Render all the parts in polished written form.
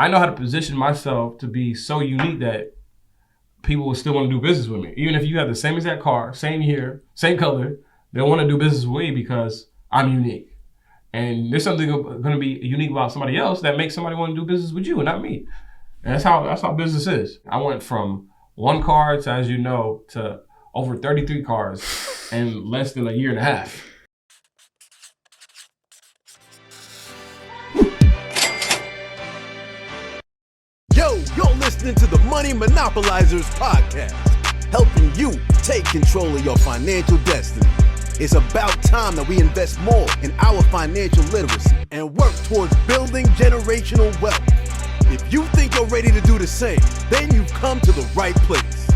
I know how to position myself to be so unique that people will still want to do business with me. Even if you have the same exact car, same year, same color, they'll want to do business with me because I'm unique. And there's something going to be unique about somebody else that makes somebody want to do business with you and not me. And that's how business is. I went from one car to, as you know, to over 33 cars in less than a year and a half. You're listening to the Money Monopolizers podcast, helping you take control of your financial destiny. It's about time that we invest more in our financial literacy and work towards building generational wealth. If you think you're ready to do the same, then you've come to the right place.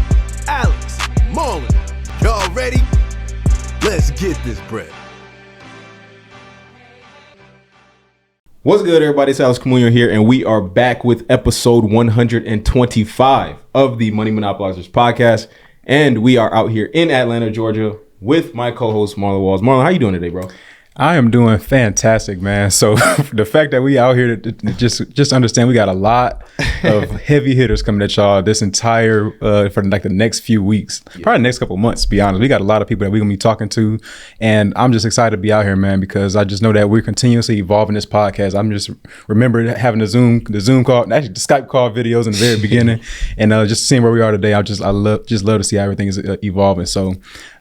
Alex, Marlon, y'all ready? Let's get this bread. What's good, everybody? It's Alex Camuño here, and we are back with episode 125 of the Money Monopolizers podcast. And we are out here in Atlanta, Georgia, with my co-host, Marlon Walls. Marlon, how you doing today, bro? I am doing fantastic, man. So the fact that we out here to just understand we got a lot of heavy hitters coming at y'all this entire for like the next few weeks, probably the next couple of months, to be honest. We got a lot of people that we're gonna be talking to, and I'm just excited to be out here, man, because I just know that we're continuously evolving this podcast. I'm just remember having the Zoom call, actually the Skype call videos in the very beginning, and just seeing where we are today. I love to see how everything is evolving. So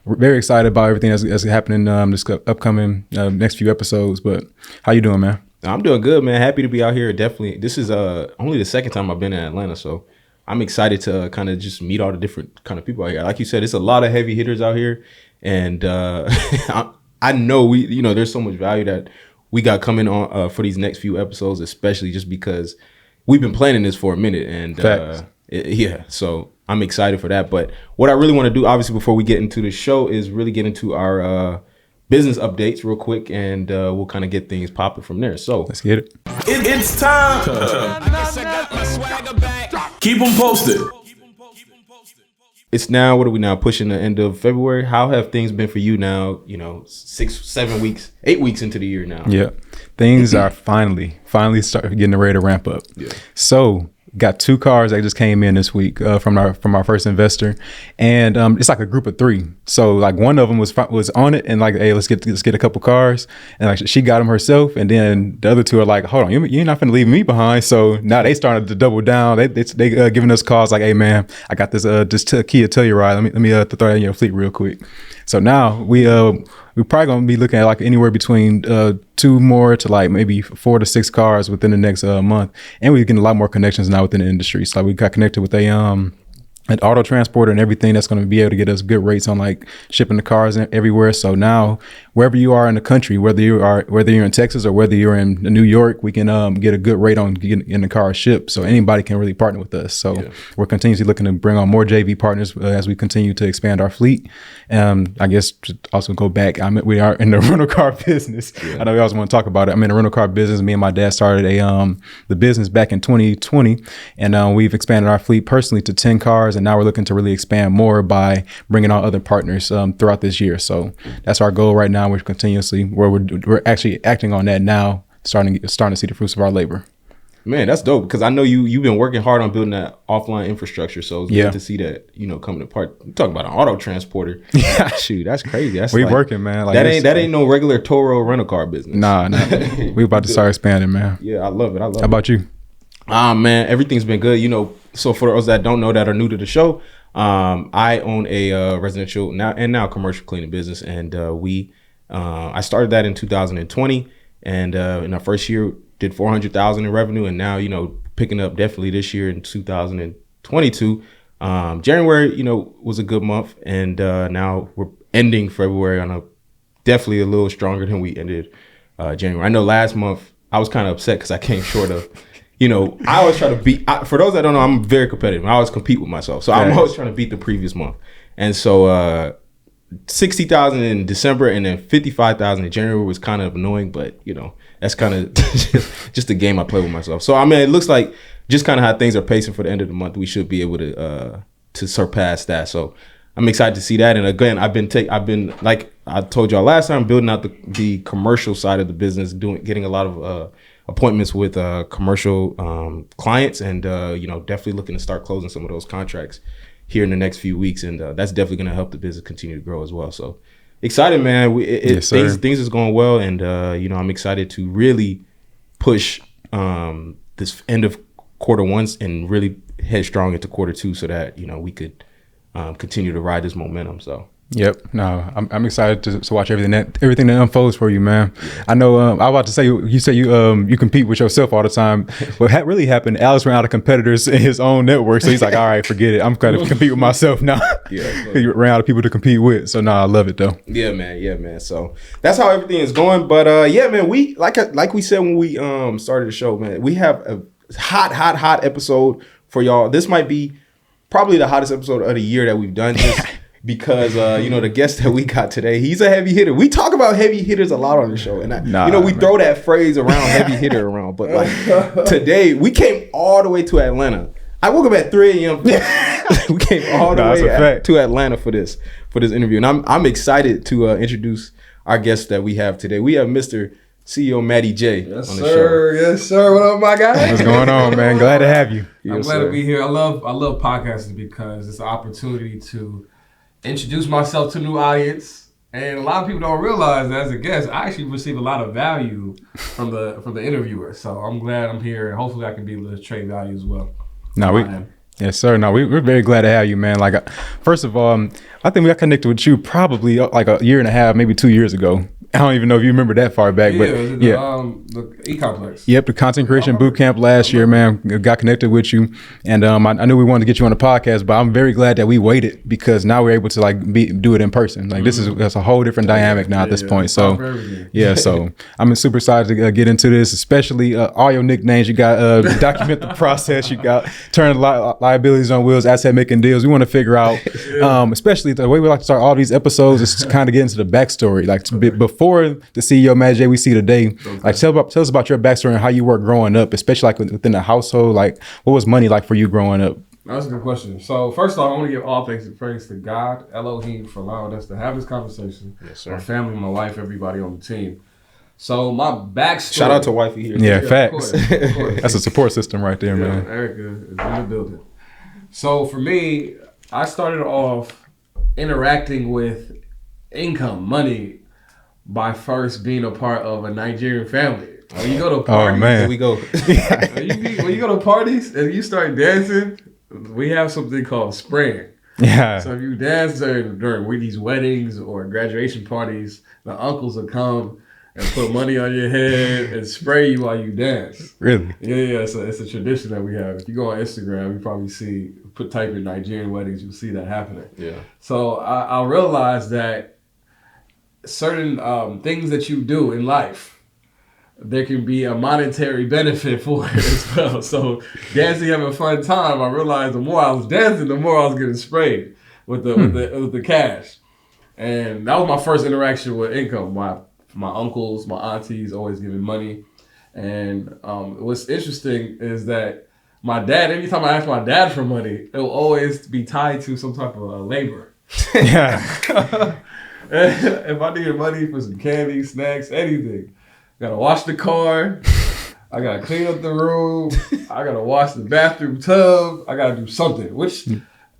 we're very excited about everything that's happening this upcoming next few episodes. But how you doing, man? I'm doing good, man. Happy to be out here. Definitely. This is only the second time I've been in Atlanta, so I'm excited to kind of just meet all the different kind of people out here. Like you said, it's a lot of heavy hitters out here, and I know there's so much value that we got coming on for these next few episodes, especially just because we've been planning this for a minute, and so I'm excited for that. But what I really want to do, obviously, before we get into the show, is really get into our business updates real quick, and we'll kind of get things popping from there. So let's get it. It's time. Keep them posted. It's now, what are we now, pushing the end of February? How have things been for you now, 6, 7 weeks, 8 weeks into the year now? Yeah, things are finally getting ready to ramp up. Yeah. So got 2 cars that just came in this week from our first investor, and it's like a group of 3. So like one of them was on it, and like, hey, let's get a couple cars, and like she got them herself, and then the other 2 are like, hold on, you're not finna leave me behind. So now they started to double down. They giving us calls like, hey man, I got this Kia Telluride. Let me throw that in your fleet real quick. So now we're probably gonna be looking at like anywhere between 2 more to like maybe 4 to 6 cars within the next month, and we're getting a lot more connections now within the industry. So like we got connected with an auto transporter and everything that's going to be able to get us good rates on like shipping the cars everywhere. So now wherever you are in the country, whether you're in Texas or whether you're in New York, we can get a good rate on getting the car shipped. So anybody can really partner with us. So we're continuously looking to bring on more JV partners as we continue to expand our fleet. I guess to also go back, we are in the rental car business. I know we always want to talk about it. I'm in the rental car business. Me and my dad started the business back in 2020, and we've expanded our fleet personally to 10 cars. And now we're looking to really expand more by bringing on other partners throughout this year. So that's our goal right now. We're actually acting on that now, starting to see the fruits of our labor. Man, that's dope, because I know you've been working hard on building that offline infrastructure. So it's good to see that coming apart. You talk about an auto transporter. Yeah, shoot, that's crazy. That's working, man. Like, that ain't no regular Toro rental car business. Nah. We about to start expanding, man. Yeah, I love it. How about you? Man, everything's been good. So for those that don't know, that are new to the show, I own a residential now commercial cleaning business, and I started that in 2020, and in our first year did $400,000 in revenue, and now picking up definitely this year in 2022. January was a good month, and now we're ending February on definitely a little stronger than we ended January. I know last month I was kind of upset because I came short of. I always try to beat, for those that don't know, I'm very competitive. I always compete with myself. So I'm always trying to beat the previous month. And so 60,000 in December and then 55,000 in January was kind of annoying, but that's kind of just a game I play with myself. So, it looks like just kind of how things are pacing for the end of the month, we should be able to surpass that. So I'm excited to see that. And again, I've been like I told y'all last time, building out the commercial side of the business, getting a lot of appointments with commercial clients, and definitely looking to start closing some of those contracts here in the next few weeks, and that's definitely going to help the business continue to grow as well. So excited, man. Yes, sir. Things is going well, and I'm excited to really push this end of quarter one and really head strong into quarter two, so that we could continue to ride this momentum. So. Yep. No, I'm excited to watch everything that unfolds for you, man. Yeah. I know. I was about to say, you say you compete with yourself all the time. What really happened? Alex ran out of competitors in his own network, so he's like, all right, forget it. I'm going to compete with myself now. Yeah, he ran out of people to compete with. So I love it though. Yeah, man. So that's how everything is going. But yeah, man, we like we said when we started the show, man, we have a hot episode for y'all. This might be probably the hottest episode of the year that we've done. Because the guest that we got today, he's a heavy hitter. We talk about heavy hitters a lot on the show, and we throw that phrase around, heavy hitter around. But like today, we came all the way to Atlanta. I woke up at 3 a.m. We came all the way to Atlanta for this interview, and I'm excited to introduce our guest that we have today. We have Mr. CEO Matty J on the show. Yes, sir. What up, my guy? What's going on, man? Glad to have you. I'm glad to be here. I love podcasting because it's an opportunity to introduce myself to a new audience, and a lot of people don't realize that as a guest, I actually receive a lot of value from the interviewer. So I'm glad I'm here, and hopefully I can be able to trade value as well. Yes, sir. No, we're very glad to have you, man. Like, first of all, I think we got connected with you probably like a year and a half, maybe 2 years ago. I don't even know if you remember that far back, but the E-Complex. Yep, the Content Creation Boot Camp last year, man. Got connected with you, and I knew we wanted to get you on the podcast, but I'm very glad that we waited because now we're able to do it in person. Like that's a whole different dynamic now at this point. So so I'm super excited to get into this, especially all your nicknames. You got document the process. You got turn liabilities on wheels, asset making deals. We want to figure out, especially the way we like to start all these episodes is to kind of get into the backstory, like before the CEO Matty J we see today. Okay. Like tell us about your backstory and how you were growing up, especially like within the household. Like what was money like for you growing up? That's a good question. So first off, I want to give all thanks and praise to God, Elohim, for allowing us to have this conversation. Yes, sir. My family, my wife, everybody on the team. So my backstory. Shout out to wifey here. Yeah, facts. Of course. That's a support system right there, man. Erica is in the building. So for me, I started off interacting with income, money, by first being a part of a Nigerian family. When you go to parties, here we go. when you go to parties and you start dancing, we have something called spraying. Yeah. So if you dance during these weddings or graduation parties, the uncles will come and put money on your head and spray you while you dance. Really? Yeah. So it's a tradition that we have. If you go on Instagram, you probably type in Nigerian weddings, you'll see that happening. Yeah. So I realized that certain things that you do in life, there can be a monetary benefit for it as well. So dancing, having a fun time, I realized the more I was dancing, the more I was getting sprayed with the cash. And that was my first interaction with income. My uncles, my aunties always giving money. And what's interesting is that my dad, anytime I ask my dad for money, it will always be tied to some type of labor. Yeah. If I needed money for some candy, snacks, anything, I gotta wash the car, I gotta clean up the room, I gotta wash the bathroom tub, I gotta do something, which,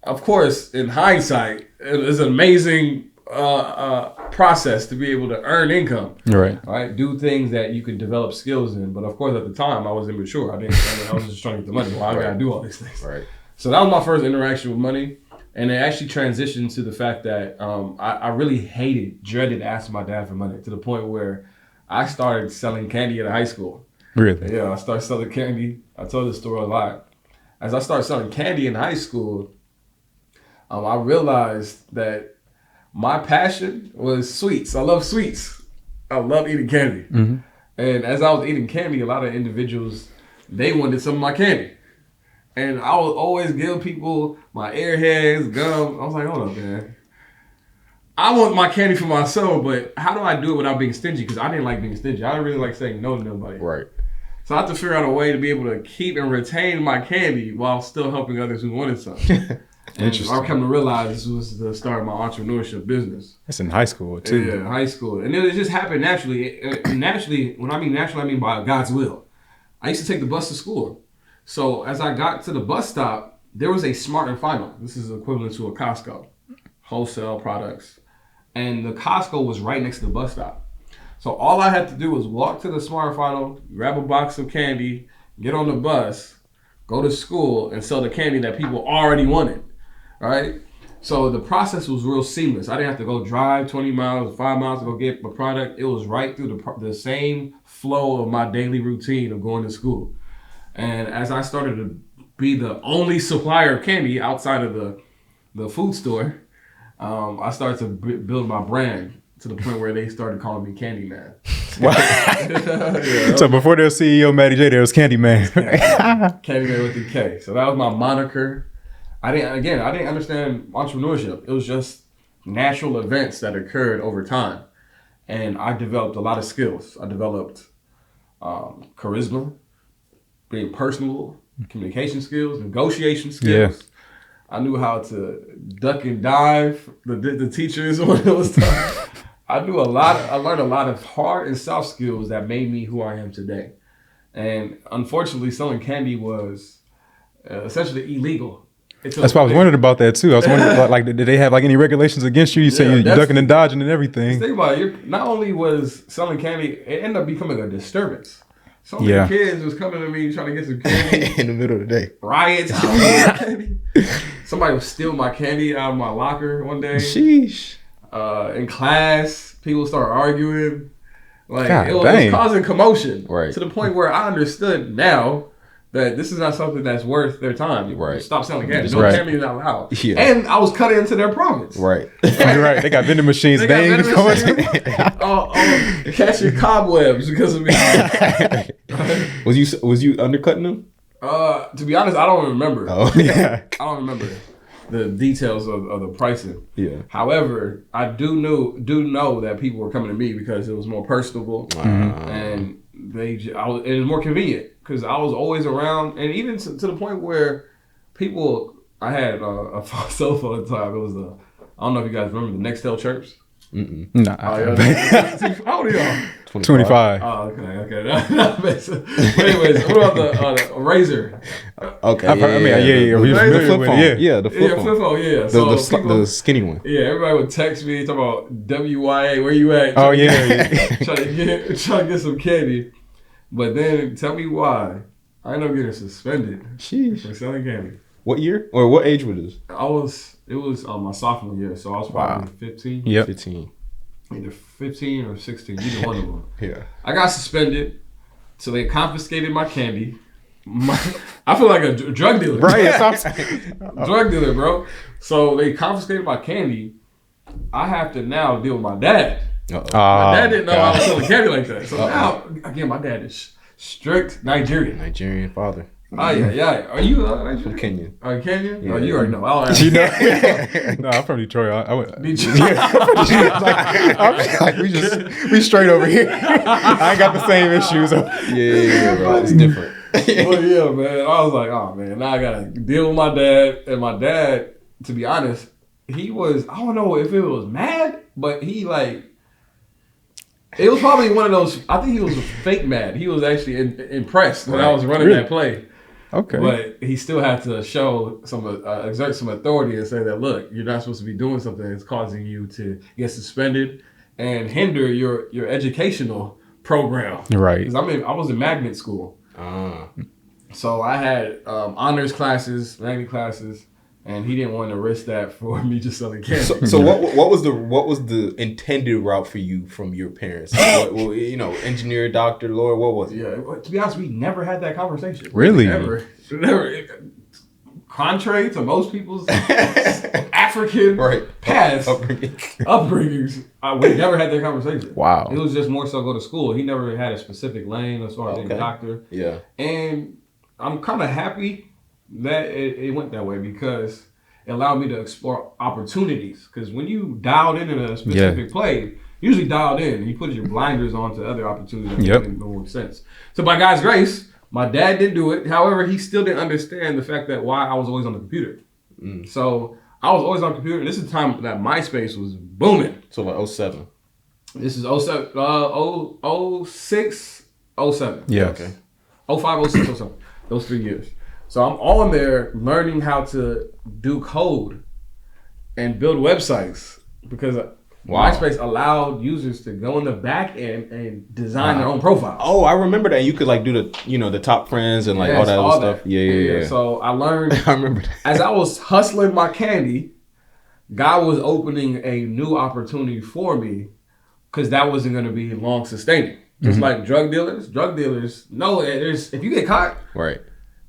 of course, in hindsight, is an amazing process to be able to earn income. Right? Do things that you can develop skills in. But of course, at the time, I was immature. I was just trying to get the money. Well, I gotta do all these things. Right. So that was my first interaction with money. And it actually transitioned to the fact that I really dreaded asking my dad for money, to the point where I started selling candy in high school. Really? Yeah, I started selling candy. I told this story a lot. As I started selling candy in high school, I realized that my passion was sweets. I love sweets. I love eating candy. Mm-hmm. And as I was eating candy, a lot of individuals, they wanted some of my candy. And I would always give people my airheads, gum. I was like, hold up, man. I want my candy for myself, but how do I do it without being stingy? Because I didn't like being stingy. I didn't really like saying no to nobody. Right. So I had to figure out a way to be able to keep and retain my candy while still helping others who wanted some. Interesting. I come to realize this was the start of my entrepreneurship business. That's in high school, too. Yeah, high school. And it just happened naturally. Naturally, when I mean naturally, I mean by God's will. I used to take the bus to school. So as I got to the bus stop, there was a Smart and Final. This is equivalent to a Costco, wholesale products. And the Costco was right next to the bus stop. So all I had to do was walk to the Smart and Final, grab a box of candy, get on the bus, go to school, and sell the candy that people already wanted, right? So the process was real seamless. I didn't have to go drive 20 miles, 5 miles to go get a product. It was right through the same flow of my daily routine of going to school. And as I started to be the only supplier of candy outside of the food store, I started to build my brand to the point where they started calling me Candy Man. So before there was CEO Matty J, there was Candy Man. Candy Man with the K. So that was my moniker. I didn't understand entrepreneurship. It was just natural events that occurred over time. And I developed a lot of skills. I developed charisma, being personable, communication skills, negotiation skills. Yeah. I knew how to duck and dive the teachers when it was time. I learned a lot of hard and soft skills that made me who I am today. And unfortunately, selling candy was essentially illegal. That's why I was wondering about that too. I was wondering, like, did they have like any regulations against you? You say you're ducking and dodging and everything. Think about it. Not only was selling candy, it ended up becoming a disturbance. So many kids was coming to me trying to get some candy. In the middle of the day. Riots. Somebody would steal my candy out of my locker one day. Sheesh. In class, people started arguing. Like, God, it was causing commotion. Right. To the point where I understood now that this is not something that's worth their time. Right. Stop selling candy. Right. No candy is not allowed. Yeah. And I was cutting into their profits. Right. You're right. They got vending machines. They ain't even going to. Catching cobwebs because of me. Was you undercutting them? To be honest, I don't remember. Oh yeah. I don't remember the details of the pricing. Yeah. However, I do know that people were coming to me because it was more personable and it was more convenient because I was always around, and even to the point where I had a cell phone at the time. It was I don't know if you guys remember the Nextel chirps. Nah. How old are y'all? 25. Oh, okay. But anyways, what about the Razor? Okay. Yeah. We The familiar flip with phone. it, Yeah, the flip phone. Flip phone, yeah. The skinny one. Yeah, everybody would text me talking about WYA, where you at? Oh yeah. trying to get some candy. But then tell me why I ended up getting suspended for selling candy. What year or what age was this? It was my sophomore year, so I was probably 15. Yep. 15. Either 15 or 16, either one of them. Yeah. I got suspended, so they confiscated my candy. I feel like a drug dealer. Right. Drug dealer, bro. So they confiscated my candy. I have to now deal with my dad. My dad didn't know I was selling candy like that. So now, again, my dad is strict Nigerian father. Oh, yeah. Are you Nigerian? From Kenya. Are you Kenyan? Yeah. Oh, you already know. I'll ask You know? No, I'm from Detroit. I went. We straight over here. I ain't got the same issues. Yeah, bro. It's different. Well, yeah, man. I was like, oh, man, now I got to deal with my dad. And my dad, to be honest, he was, I don't know if it was mad, but he it was probably one of those, I think he was fake mad. He was actually impressed when I was running that play. Okay. But he still had to show exert some authority and say that, look, you're not supposed to be doing something that's causing you to get suspended and hinder your educational program. Right. Because I was in magnet school. So I had honors classes, magnet classes, and he didn't want to risk that for me just selling candy. So what was the intended route for you from your parents? Engineer, doctor, lawyer, what was it? Yeah, to be honest, we never had that conversation. Really? Never. Contrary to most people's African past upbringings, we never had that conversation. Wow. It was just more so go to school. He never had a specific lane as far as being a doctor. Yeah. And I'm kind of happy that it went that way because it allowed me to explore opportunities. Because when you dialed in a specific play, usually dialed in, you put your blinders on to other opportunities that make more sense. So by God's grace, my dad didn't do it. However, he still didn't understand the fact that why I was always on the computer. So I was always on the computer. And this is the time that MySpace was booming. So like 07. This is 07, 06, 07. Yeah. Okay. 05, 06, 07. Those 3 years. So I'm on there learning how to do code and build websites because MySpace allowed users to go in the back end and design their own profile. Oh, I remember that. You could like do the top friends and like all that other stuff. Yeah. So I learned. I remember that. As I was hustling my candy, God was opening a new opportunity for me because that wasn't going to be long sustaining. Just like drug dealers know if you get caught, right,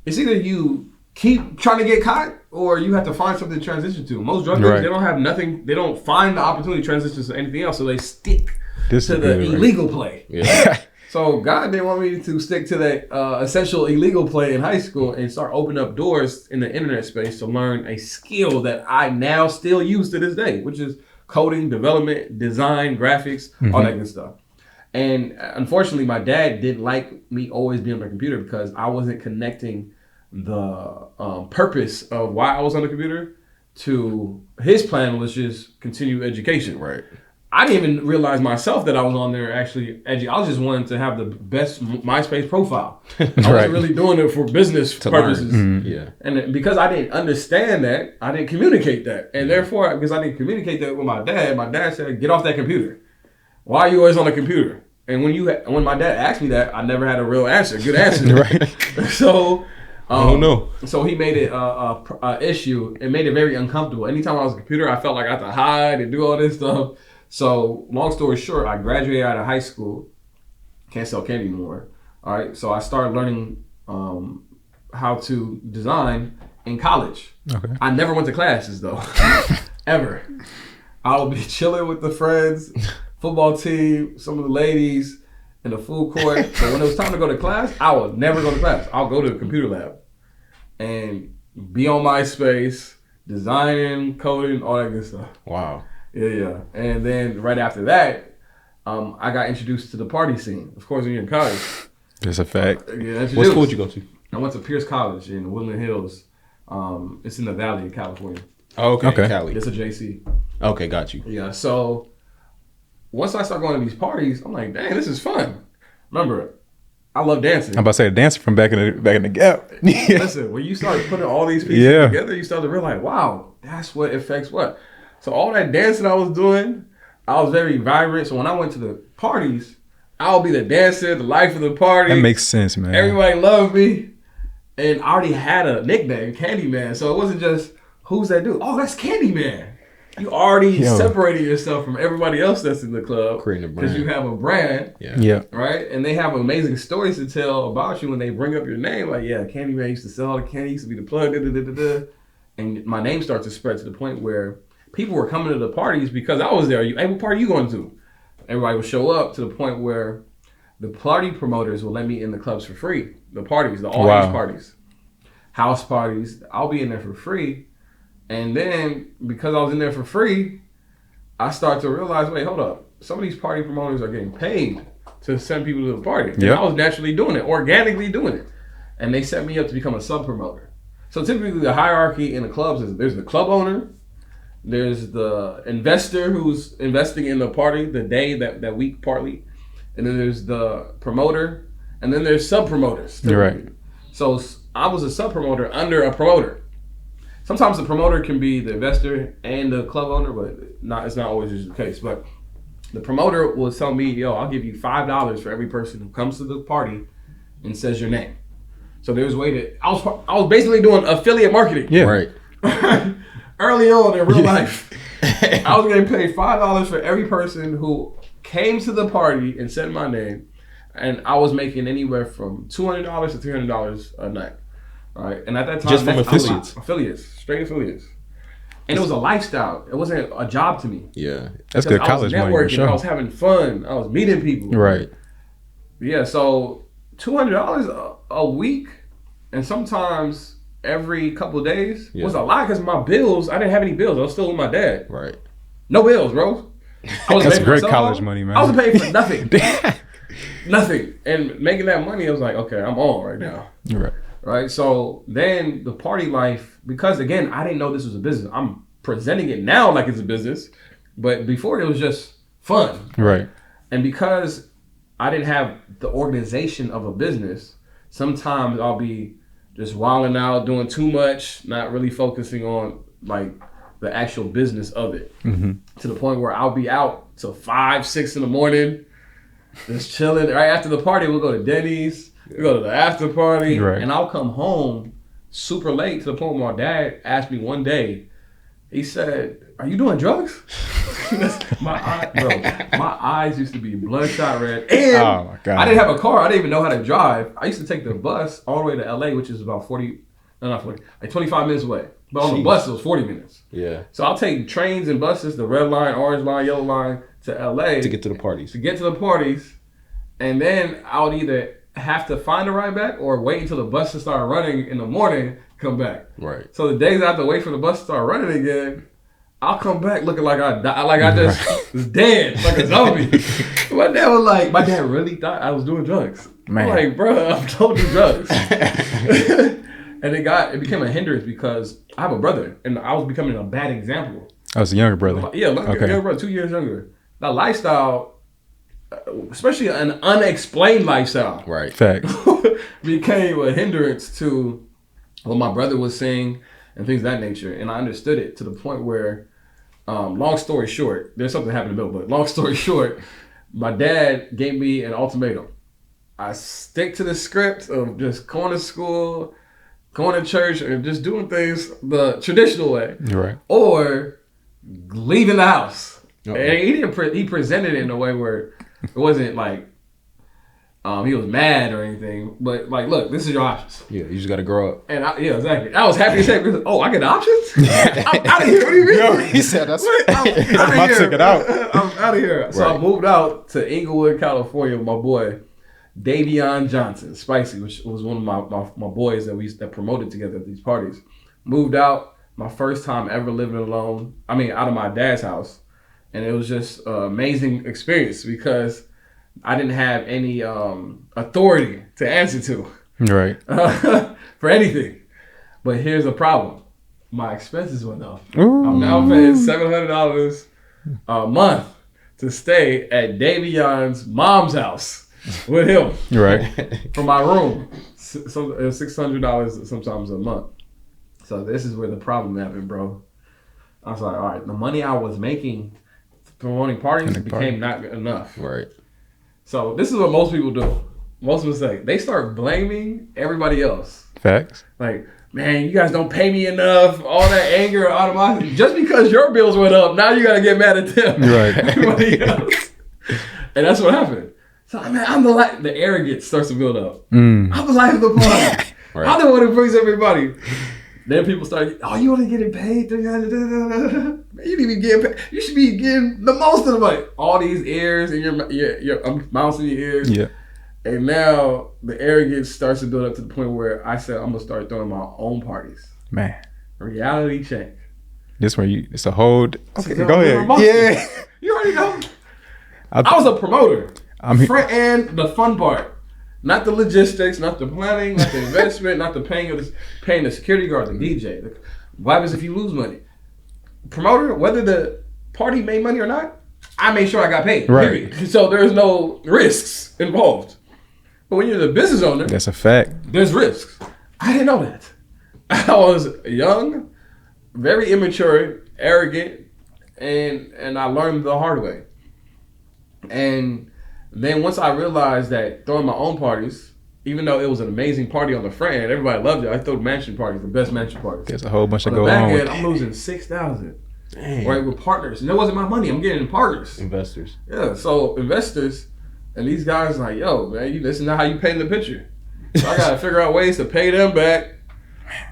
it's either you keep trying to get caught or you have to find something to transition to. Most drug dealers, they don't have nothing. They don't find the opportunity to transition to anything else, so they stick to the illegal play. Yeah. So God didn't want me to stick to that essential illegal play in high school and start opening up doors in the internet space to learn a skill that I now still use to this day, which is coding, development, design, graphics, all that good stuff. And unfortunately, my dad didn't like me always being on the computer because I wasn't connecting the purpose of why I was on the computer to his plan was just continue education. Right. I didn't even realize myself that I was on there actually I was just wanting to have the best MySpace profile. I wasn't really doing it for business purposes. Yeah. And because I didn't understand that, I didn't communicate that. And therefore, because I didn't communicate that with my dad said, get off that computer. Why are you always on the computer? And when my dad asked me that, I never had a real answer, good answer. Right. So, I don't know. So he made it a issue. It made it very uncomfortable. Anytime I was on the computer, I felt like I had to hide and do all this stuff. So long story short, I graduated out of high school. Can't sell candy anymore. All right. So I started learning how to design in college. Okay. I never went to classes though, ever. I would be chilling with the friends, football team, some of the ladies in the food court. So when it was time to go to class, I would never go to class. I'll go to the computer lab and be on MySpace, designing, coding, all that good stuff. Wow. Yeah. And then right after that, I got introduced to the party scene. Of course, when you're in college. That's a fact. What school did you go to? I went to Pierce College in Woodland Hills. It's in the Valley of California. Oh, okay. Cali. It's a JC. Okay, got you. Yeah, so once I start going to these parties, I'm like, dang, this is fun. Remember, I love dancing. I'm about to say dancing from back in the gap. Listen, when you start putting all these pieces together, you start to realize, wow, that's what affects what. So all that dancing I was doing, I was very vibrant. So when I went to the parties, I'll be the dancer, the life of the party. That makes sense, man. Everybody loved me. And I already had a nickname, Candyman. So it wasn't just, who's that dude? Oh, that's Candyman. You already separated yourself from everybody else that's in the club. Creating a brand. Because you have a brand. Yeah. Right? And they have amazing stories to tell about you when they bring up your name. Like, yeah, Candyman used to sell all the candy, used to be the plug, And my name starts to spread to the point where people were coming to the parties because I was there. Hey, what party are you going to? Everybody would show up to the point where the party promoters will let me in the clubs for free. The parties, the all-age parties, house parties. I'll be in there for free. And then because I was in there for free, I start to realize, wait, hold up. Some of these party promoters are getting paid to send people to the party. And I was naturally doing it, organically doing it. And they set me up to become a sub-promoter. So typically the hierarchy in the clubs is there's the club owner, there's the investor who's investing in the party, the day, that week partly. And then there's the promoter. And then there's sub-promoters. You're right. So I was a sub-promoter under a promoter. Sometimes the promoter can be the investor and the club owner, but it's not always the case. But the promoter will tell me, yo, I'll give you $5 for every person who comes to the party and says your name. So there's a way to, I was basically doing affiliate marketing. Yeah. Right. Early on in real life. I was getting paid $5 for every person who came to the party and said my name. And I was making anywhere from $200 to $300 a night. All right. And at that time, just from affiliates. Straight affiliates. And it was a lifestyle. It wasn't a job to me. Yeah. That's good college money for sure. I was having fun. I was meeting people. Right. Yeah. So $200 a week and sometimes every couple of days was a lot because my bills, I didn't have any bills. I was still with my dad. Right. No bills, bro. That's great college money, man. I was paying for nothing. Nothing. And making that money, I was like, okay, I'm on right now. Right. Right. So then the party life, because again, I didn't know this was a business. I'm presenting it now like it's a business, but before it was just fun. Right. And because I didn't have the organization of a business, sometimes I'll be just wilding out, doing too much, not really focusing on like the actual business of it. To the point where I'll be out till 5, 6 in the morning, just chilling. Right after the party, we'll go to Denny's, we go to the after party, and I'll come home super late to the point where my dad asked me one day, he said, "Are you doing drugs?" my eyes used to be bloodshot red. And Oh my God. I didn't have a car. I didn't even know how to drive. I used to take the bus all the way to LA, which is about 25 minutes away. But on the bus, it was 40 minutes. Yeah. So I'll take trains and buses, the red line, orange line, yellow line, to LA. To get to the parties. And then I would either have to find a ride back or wait until the bus to start running in the morning, come back. Right. So the days I have to wait for the bus to start running again, I'll come back looking like I just was dead, like a zombie. My dad really thought I was doing drugs. Man. I'm like, bro, I don't do drugs. And it became a hindrance because I have a brother and I was becoming a bad example. I was a younger brother. Yeah, younger brother, 2 years younger. That lifestyle, especially an unexplained lifestyle, Right. Facts. became a hindrance to what my brother was saying and things of that nature. And I understood it to the point where, long story short, there's something happened in the middle, but long story short, my dad gave me an ultimatum. I stick to the script of just going to school, going to church, and just doing things the traditional way, Right. or leaving the house. Uh-oh. And he presented it in a way where it wasn't like he was mad or anything, but like, look, this is your options. Yeah, you just got to grow up. And exactly. I was happy to say, oh, I get options? I'm out of here. What do you mean? Yo, he said that's I'm my ticket out. I'm out of here. So I moved out to Inglewood, California with my boy, Davion Johnson, Spicy, which was one of my boys that promoted together at these parties. Moved out, my first time ever living alone. I mean, out of my dad's house. And it was just an amazing experience because I didn't have any authority to answer to Right. for anything. But here's the problem. My expenses went up. Ooh. I'm now paying $700 a month to stay at Davion's mom's house with him. Right. For my room. $600 sometimes a month. So this is where the problem happened, bro. I was like, all right, the money I was making promoting parties became not good enough. Right. So this is what most people do. Most mistake. They start blaming everybody else. Facts. Like, man, you guys don't pay me enough. All that anger, automatically. Just because your bills went up, now you got to get mad at them. Right. Everybody else. And that's what happened. So, man, I'm the arrogance starts to build up. I'm the life of the party. Right. I'm the one who brings everybody. Then people start, oh, you only getting paid? Man, you need to be getting paid. You should be getting the most of the money. All these ears in your mouse in your ears. Yeah. And now the arrogance starts to build up to the point where I said, I'm going to start throwing my own parties. Man. Reality check. This where it's a whole. Okay, So go ahead. Yeah. You already know. I was a promoter. I'm here. And the fun part. Not the logistics, not the planning, not the investment, not the paying the security guard, the DJ. What happens if you lose money? Promoter, whether the party made money or not, I made sure I got paid. Right. Period. So there's no risks involved. But when you're the business owner, That's a fact. there's risks. I didn't know that. I was young, very immature, arrogant, and I learned the hard way. And then once I realized that throwing my own parties, even though it was an amazing party on the front end, everybody loved it. I threw mansion parties, the best mansion parties. There's a whole bunch On to the go back on end, with. I'm losing $6,000. Dang. Right, with partners. And that wasn't my money. I'm getting partners. Investors. Yeah, so investors and these guys like, yo, man, this is not how you paint the picture. So I got to figure out ways to pay them back.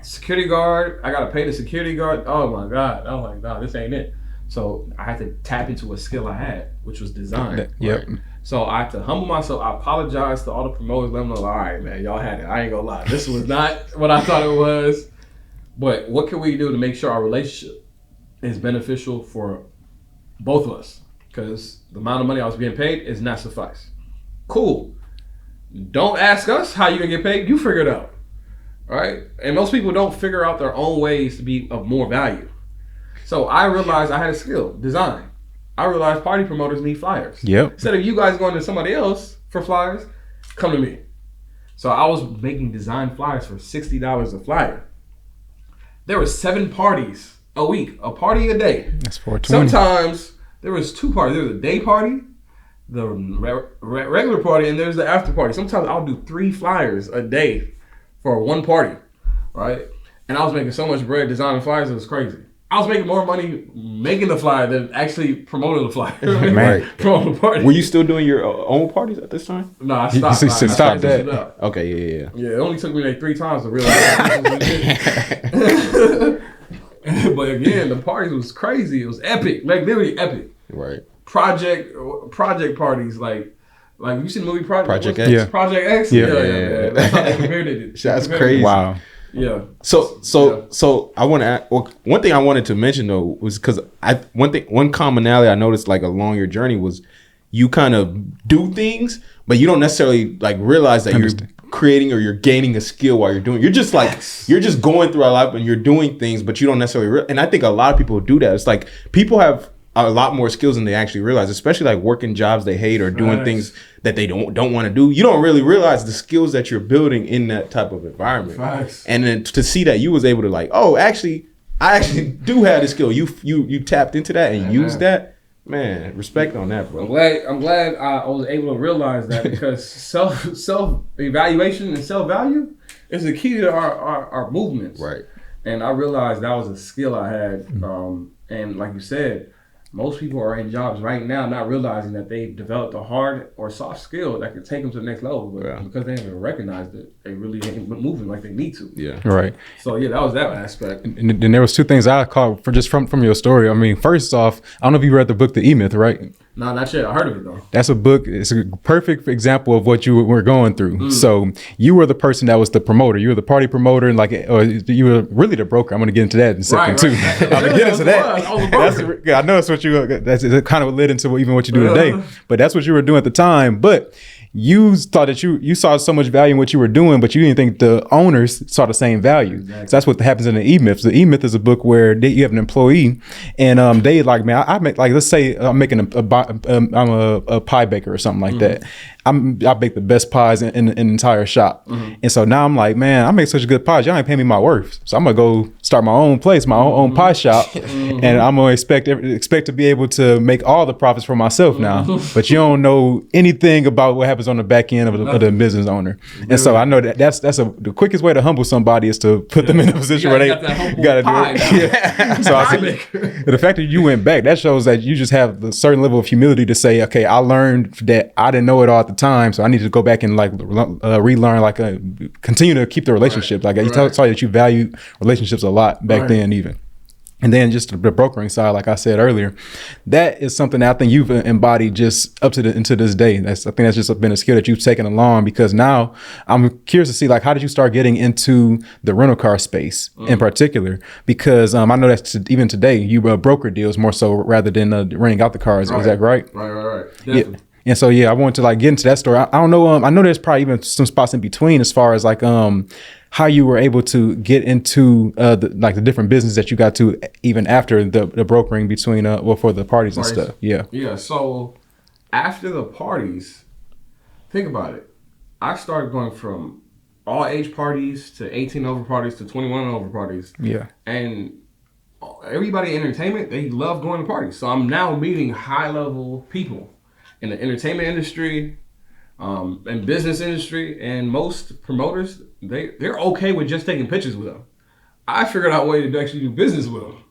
Security guard, I got to pay the security guard. Oh, my God. I was like, nah, this ain't it. So I had to tap into a skill I had, which was design. Yep. Right? So I had to humble myself. I apologize to all the promoters. Let them know, all right, man, y'all had it. I ain't gonna lie. This was not what I thought it was. But what can we do to make sure our relationship is beneficial for both of us? Because the amount of money I was being paid is not suffice. Cool. Don't ask us how you gonna get paid. You figure it out. All right? And most people don't figure out their own ways to be of more value. So I realized I had a skill, design. I realized party promoters need flyers. Yep. Instead of you guys going to somebody else for flyers, come to me. So I was making design flyers for $60 a flyer. There were 7 parties a week, a party a day. That's 420. Sometimes there was 2 parties. There was a day party, the regular party, and there's the after party. Sometimes I'll do 3 flyers a day for one party, right? And I was making so much bread designing flyers, it was crazy. I was making more money making the flyer than actually promoting the flyer. Man. Promoting the party. Were you still doing your own parties at this time? No, I stopped. You said stop that. Okay, yeah. Yeah, it only took me like 3 times to realize. But again, the parties was crazy. It was epic, like literally epic. Right. Project parties, like you seen the movie Project X? Yeah. Project X. Yeah. That's how they compared it. That's crazy. Wow. Yeah. So I want to add, one thing I wanted to mention though was because one commonality I noticed like along your journey was you kind of do things, but you don't necessarily like realize that you're creating or you're gaining a skill while you're doing. You're just like you're just going through our life and you're doing things, but you don't necessarily. And I think a lot of people do that. It's like people have a lot more skills than they actually realize, especially like working jobs they hate or doing things that they don't want to do. You don't really realize the skills that you're building in that type of environment. And then to see that you was able to like, oh, I actually do have the skill. You tapped into that and used that. Man, respect on that, bro. I'm glad I was able to realize that because self evaluation and self value is the key to our movements. Right. And I realized that was a skill I had. And like you said, most people are in jobs right now not realizing that they've developed a hard or soft skill that could take them to the next level. But because they haven't recognized it, they really ain't moving like they need to. Yeah. Right. So yeah, that was that aspect. And then there was 2 things I caught from your story. I mean, first off, I don't know if you read the book The E-Myth, right? No, not yet. I heard of it though. That's a book. It's a perfect example of what you were going through. So you were the person that was the promoter. You were the party promoter, and or you were really the broker. I'm going to get into that in a second too. I'm going to get into that. I know that's what that's kind of led into even what you do today. But that's what you were doing at the time. But you thought that you saw so much value in what you were doing, but you didn't think the owners saw the same value. Exactly. So that's what happens in the E-Myth. The E-Myth is a book where you have an employee, and they like, man, I make like, let's say I'm making I'm a pie baker or something like that. I bake the best pies in the entire shop. And so now I'm like, man, I make such good pies. Y'all ain't paying me my worth. So I'm gonna go start my own place, my own pie shop, and I'm gonna expect to be able to make all the profits for myself now. But you don't know anything about what happens on the back end of the business owner. And so I know that's the quickest way to humble somebody is to put them in a position where they gotta do it. So I said, the fact that you went back, that shows that you just have a certain level of humility to say, okay, I learned that I didn't know it all at the time, so I need to go back and like relearn, like continue to keep the relationship. Like you saw that you value relationships a lot back then even. And then just the brokering side, like I said earlier, that is something that I think you've embodied just up to into this day. I think that's just been a skill that you've taken along, because now I'm curious to see, like, how did you start getting into the rental car space in particular? Because I know that even today you broker deals more so rather than renting out the cars. Is that right? Right. Definitely. Yeah. And so, I wanted to like get into that story. I don't know. I know there's probably even some spots in between as far as like how you were able to get into the different business that you got to even after the brokering between for the parties and stuff. Yeah. So after the parties, think about it. I started going from all age parties to 18 over parties to 21 over parties. Yeah. And everybody in entertainment, they love going to parties. So I'm now meeting high level people in the entertainment industry, and business industry, and most promoters, they're okay with just taking pictures with them. I figured out a way to actually do business with them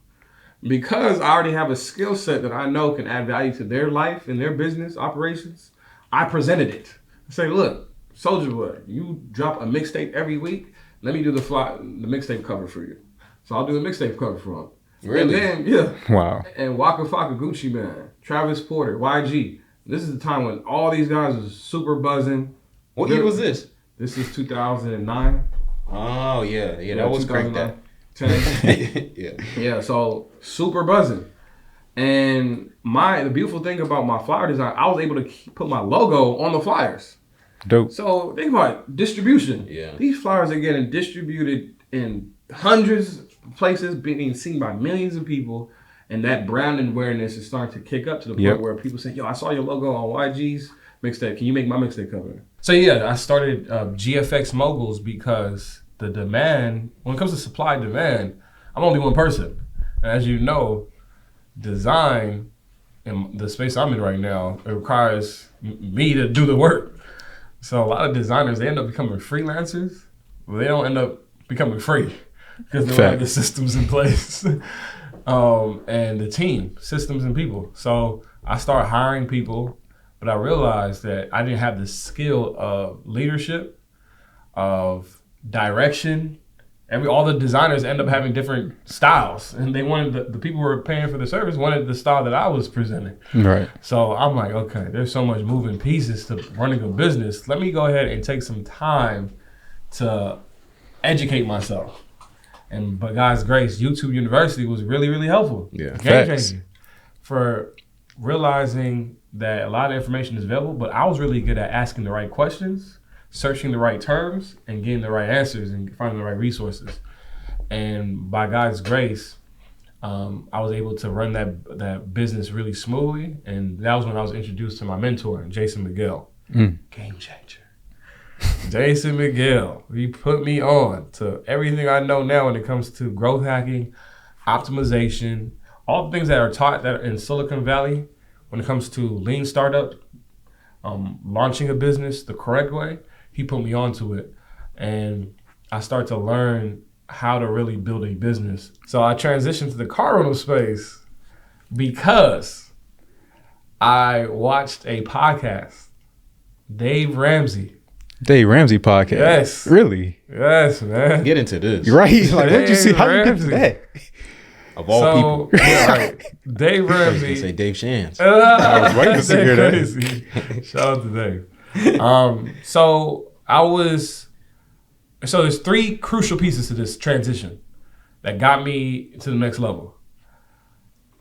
because I already have a skill set that I know can add value to their life and their business operations. I presented it. I say, look, Soldier Boy, you drop a mixtape every week. Let me do the mixtape cover for you. So I'll do the mixtape cover for them. Really? And then, wow. And Waka Flocka, Gucci Man, Travis Porter, YG. This is the time when all these guys was super buzzing. What year was this? This is 2009. Oh, yeah, that was cranked that. 10. Yeah, so super buzzing. And the beautiful thing about my flyer design, I was able to put my logo on the flyers. Dope. So think about distribution. Yeah. These flyers are getting distributed in hundreds of places, being seen by millions of people. And that brand awareness is starting to kick up to the point where people say, yo, I saw your logo on YG's mixtape. Can you make my mixtape cover? So yeah, I started GFX Moguls because the demand, when it comes to supply and demand, I'm only one person. And as you know, design in the space I'm in right now, it requires me to do the work. So a lot of designers, they end up becoming freelancers, but they don't end up becoming free because they don't have the systems in place and the team, systems and people. So I started hiring people, but I realized that I didn't have the skill of leadership, of direction. All the designers end up having different styles, and they wanted the people who were paying for the service wanted the style that I was presenting. Right. So I'm like, okay, there's so much moving pieces to running a business. Let me go ahead and take some time to educate myself. And by God's grace, YouTube University was really, really helpful. Yeah. Game changing for realizing that a lot of information is available, but I was really good at asking the right questions, searching the right terms, and getting the right answers and finding the right resources. And by God's grace, I was able to run that business really smoothly. And that was when I was introduced to my mentor, Jason Miguel. Game changer. Jason Miguel, he put me on to everything I know now when it comes to growth hacking, optimization, all the things that are taught that are in Silicon Valley when it comes to lean startup, launching a business the correct way. He put me onto it, and I started to learn how to really build a business. So I transitioned to the car rental space because I watched a podcast, Dave Ramsey podcast. Yes. Really? Yes, man. Get into this. You're right. Like, what'd you see? How you get to Ramsey. that? Of all people. Yeah, right. Dave I Ramsey. was gonna say Dave Shans. I was waiting to hear that. Crazy. Shout out to Dave. So there's three crucial pieces to this transition that got me to the next level.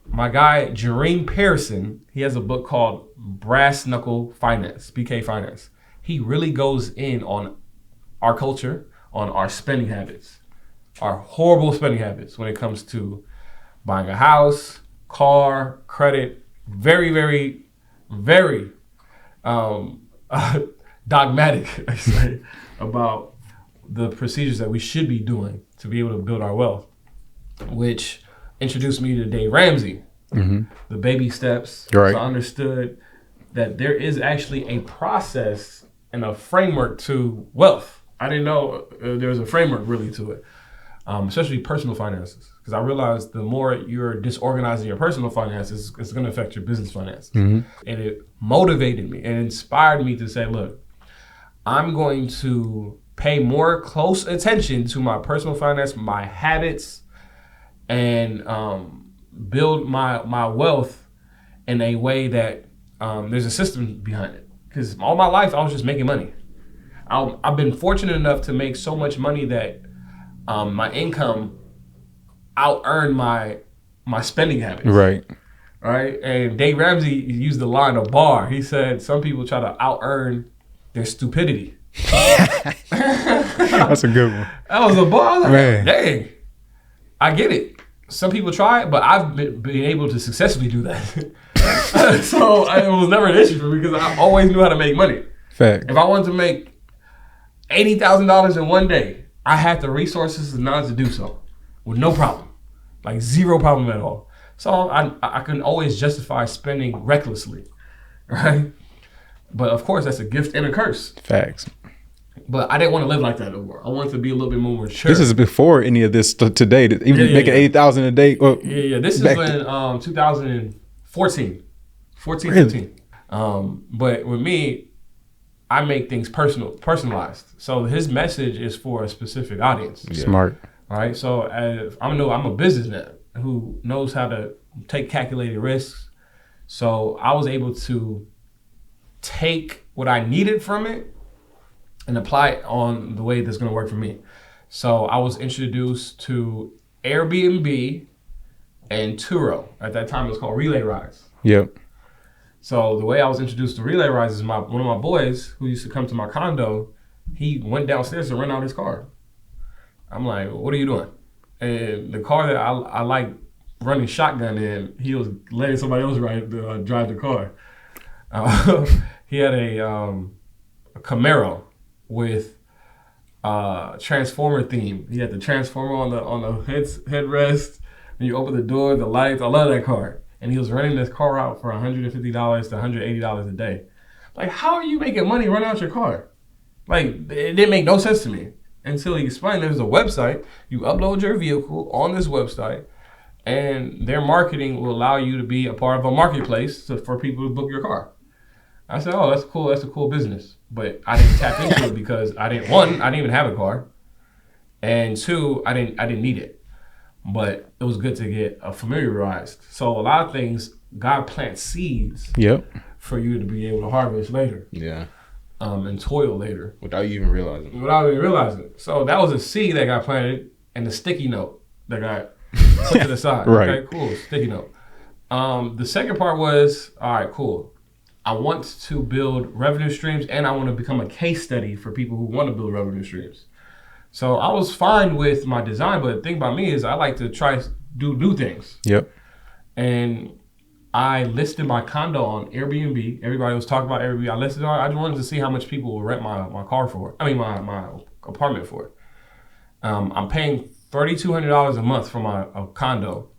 My guy, Jereme Pearson, he has a book called Brass Knuckle Finance, BK Finance. He really goes in on our culture, on our spending habits, our horrible spending habits when it comes to buying a house, car, credit. Very, very, very dogmatic, I say, about the procedures that we should be doing to be able to build our wealth, which introduced me to Dave Ramsey, the baby steps. Right. So I understood that there is actually a process and a framework to wealth. I didn't know there was a framework really to it, especially personal finances, because I realized the more you're disorganized in your personal finances, it's going to affect your business finances. And it motivated me and inspired me to say, look, I'm going to pay more close attention to my personal finance, my habits, and build my wealth in a way that there's a system behind it. Because all my life, I was just making money. I've been fortunate enough to make so much money that my income out-earned my spending habits. Right. Right? And Dave Ramsey used the line, a bar. He said some people try to out-earn their stupidity. That's a good one. That was a bar. I was like, Man. dang, I get it. Some people try it, but I've been able to successfully do that. So it was never an issue for me because I always knew how to make money. Fact. If I wanted to make $80,000 in one day, I had the resources and knowledge to do so with no problem, like zero problem at all. So I can always justify spending recklessly, right? But of course, that's a gift and a curse. Facts. But I didn't want to live like that no more. I wanted to be a little bit more mature. This is before any of this today. Even making 80,000 a day. Well, Yeah. This is in 2014, 14, Really? 15. But with me, I make things personalized. So his message is for a specific audience. Smart. All right. So I'm a businessman who knows how to take calculated risks. So I was able to take what I needed from it and apply it on the way that's going to work for me. So I was introduced to Airbnb and Turo. At that time, it was called Relay Rides. Yep. So the way I was introduced to Relay Rides is one of my boys who used to come to my condo, he went downstairs to rent out his car. I'm like, what are you doing? And the car that I like running shotgun in, he was letting somebody else drive the car. He had a Camaro with Transformer theme. He had the Transformer on the headrest. When you open the door, the lights. I love that car. And he was renting this car out for $150 to $180 a day. Like, how are you making money running out your car? Like, it didn't make no sense to me until he explained there's a website. You upload your vehicle on this website, and their marketing will allow you to be a part of a marketplace for people to book your car. I said, oh, that's cool. That's a cool business. But I didn't tap into it because I didn't even have a car. And two, I didn't need it. But it was good to get familiarized. So a lot of things, God plants seeds for you to be able to harvest later. Yeah. And toil later. Without you even realizing. So that was a seed that got planted and the sticky note that got put to the side. Right. Okay, cool. Sticky note. The second part was, all right, cool. I want to build revenue streams and I want to become a case study for people who want to build revenue streams. So I was fine with my design, but the thing about me is I like to try to do new things. Yep. And I listed my condo on Airbnb. Everybody was talking about Airbnb. I listed it on. I just wanted to see how much people would rent my car for. I mean, my apartment for. I'm paying $3,200 a month for my condo.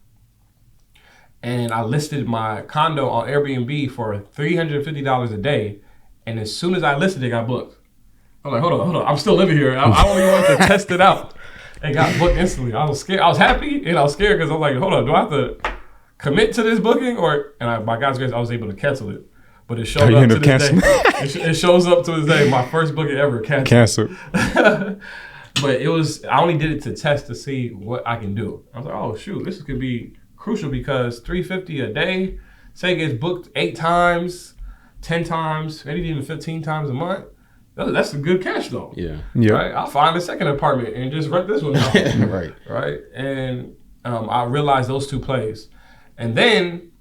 And I listed my condo on Airbnb for $350 a day. And as soon as I listed it, got booked. I'm like, hold on. I'm still living here. I only wanted to test it out. And got booked instantly. I was scared. I was happy and I was scared because I was like, hold on, do I have to commit to this booking? By God's grace, I was able to cancel it. But it showed up to this day. It shows up to this day. My first booking ever canceled. But I only did it to test to see what I can do. I was like, oh shoot, this could be crucial because $350 a day, say it gets booked 8 times, 10 times, maybe even 15 times a month. That's a good cash flow. Yeah. Right? I'll find a second apartment and just rent this one out. Right. And I realized those two plays. And then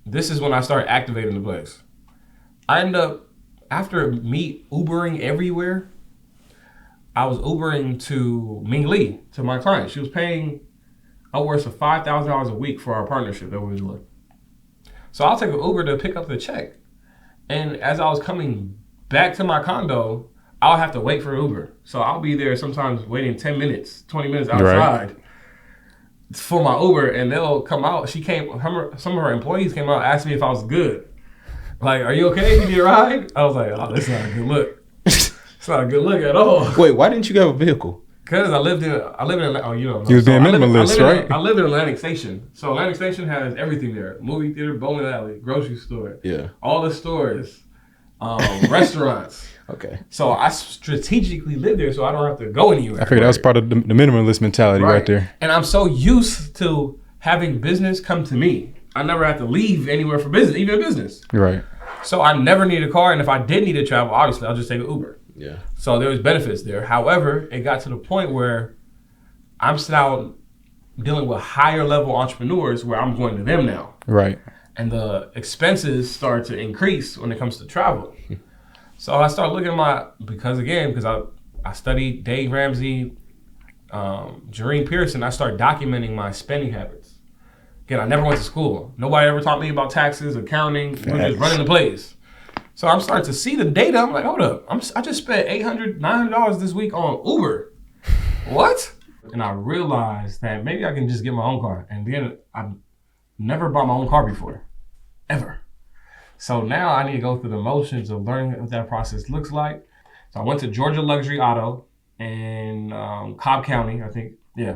this is when I started activating the plays. I ended up, after me Ubering everywhere, I was Ubering to Ming Lee, to my client. She was paying upwards of $5,000 a week for our partnership that we were doing. So I'll take an Uber to pick up the check. And as I was coming back to my condo, I'll have to wait for Uber. So I'll be there sometimes waiting 10 minutes, 20 minutes outside for my Uber, and they'll come out. Some of her employees came out and asked me if I was good. Like, are you okay? You need a ride? I was like, oh, that's not a good look. It's not a good look at all. Wait, why didn't you have a vehicle? Because I lived in you know. You was being minimalist, right? I lived in Atlantic Station. So Atlantic Station has everything there. Movie theater, bowling alley, grocery store. Yeah. All the stores, restaurants. Okay. So I strategically live there so I don't have to go anywhere. I figured that was part of the minimalist mentality right there. And I'm so used to having business come to me. I never have to leave anywhere for business, even business. Right. So I never need a car. And if I did need to travel, obviously I'll just take an Uber. Yeah. So there was benefits there. However, it got to the point where I'm now dealing with higher level entrepreneurs where I'm going to them now. Right. And the expenses start to increase when it comes to travel. So I started looking at because I studied Dave Ramsey, Jareen Pearson. I started documenting my spending habits. Again, I never went to school. Nobody ever taught me about taxes, accounting. We were just running the place. So I'm starting to see the data. I'm like, hold up. I just spent $800, $900 this week on Uber. What? And I realized that maybe I can just get my own car. And then I've never bought my own car before, ever. So now I need to go through the motions of learning what that process looks like. So I went to Georgia Luxury Auto in Cobb County, I think. Yeah.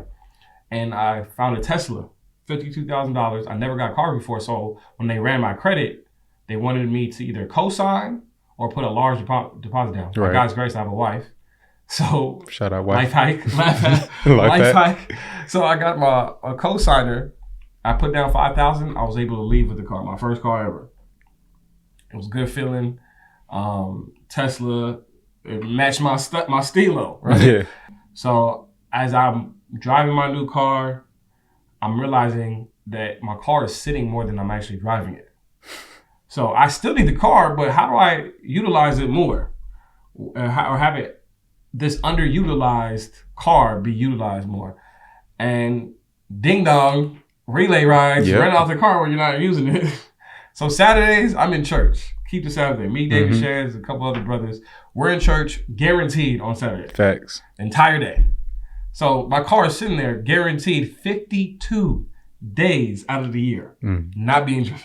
And I found a Tesla, $52,000. I never got a car before. So when they ran my credit, they wanted me to either co-sign or put a large deposit down. By God's grace, I have a wife. So shout out wife. Life hike. So I got a co-signer. I put down $5,000. I was able to leave with the car, my first car ever. It was a good feeling. Tesla, it matched my stilo, right? Yeah. So as I'm driving my new car, I'm realizing that my car is sitting more than I'm actually driving it. So I still need the car, but how do I utilize it more? Or have this underutilized car be utilized more? And ding dong, relay rides, rent out the car when you're not using it. So Saturdays, I'm in church, keep the Sabbath day. Me, David Shaz, a couple other brothers. We're in church guaranteed on Saturday. Facts. Entire day. So my car is sitting there guaranteed 52 days out of the year not being driven.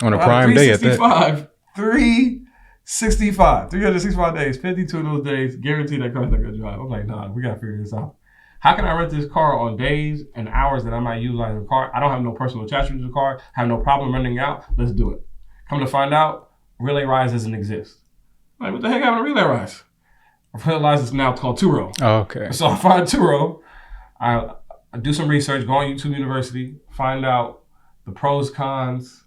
On a prime day at that. 365 days, 52 of those days, guaranteed that car's not gonna drive. I'm like, nah, we gotta figure this out. How can I rent this car on days and hours that I might utilize the car? I don't have no personal attachment to the car, have no problem renting out. Let's do it. Come to find out, relay rides doesn't exist. Like, what the heck happened to relay rides? I realized it's now called Turo. Oh, okay. So I find Turo, I do some research, go on YouTube University, find out the pros, cons,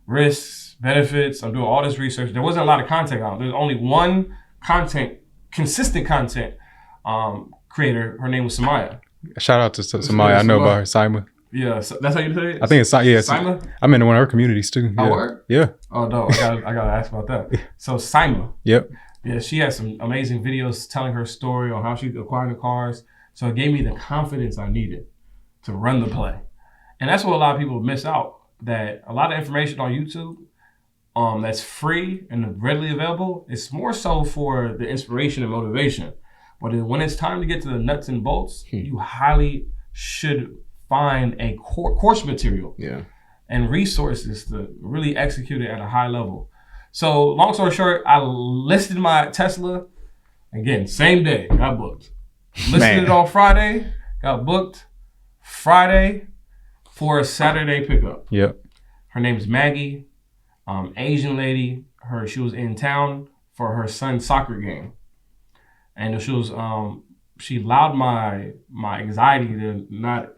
risks, benefits. I'm doing all this research. There wasn't a lot of content out. There's only one consistent content creator. Her name was Samaya. Shout out to Samaya. I know about her, Sima. Yeah, so that's how you say it? I think it's Sima? I'm in one of her communities too. Oh, Yeah. word? Yeah. Oh, no, I gotta ask about that. So Sima. Yep. Yeah, she has some amazing videos telling her story on how she acquired the cars. So it gave me the confidence I needed to run the play. And that's what a lot of people miss out, that a lot of information on YouTube that's free and readily available, it's more so for the inspiration and motivation. But when it's time to get to the nuts and bolts, you highly should find a course material and resources to really execute it at a high level. So long story short, I listed my Tesla. Again, same day, got booked. Listed it on Friday, got booked Friday for a Saturday pickup. Yep. Her name's Maggie, Asian lady. She was in town for her son's soccer game. And she allowed my anxiety to not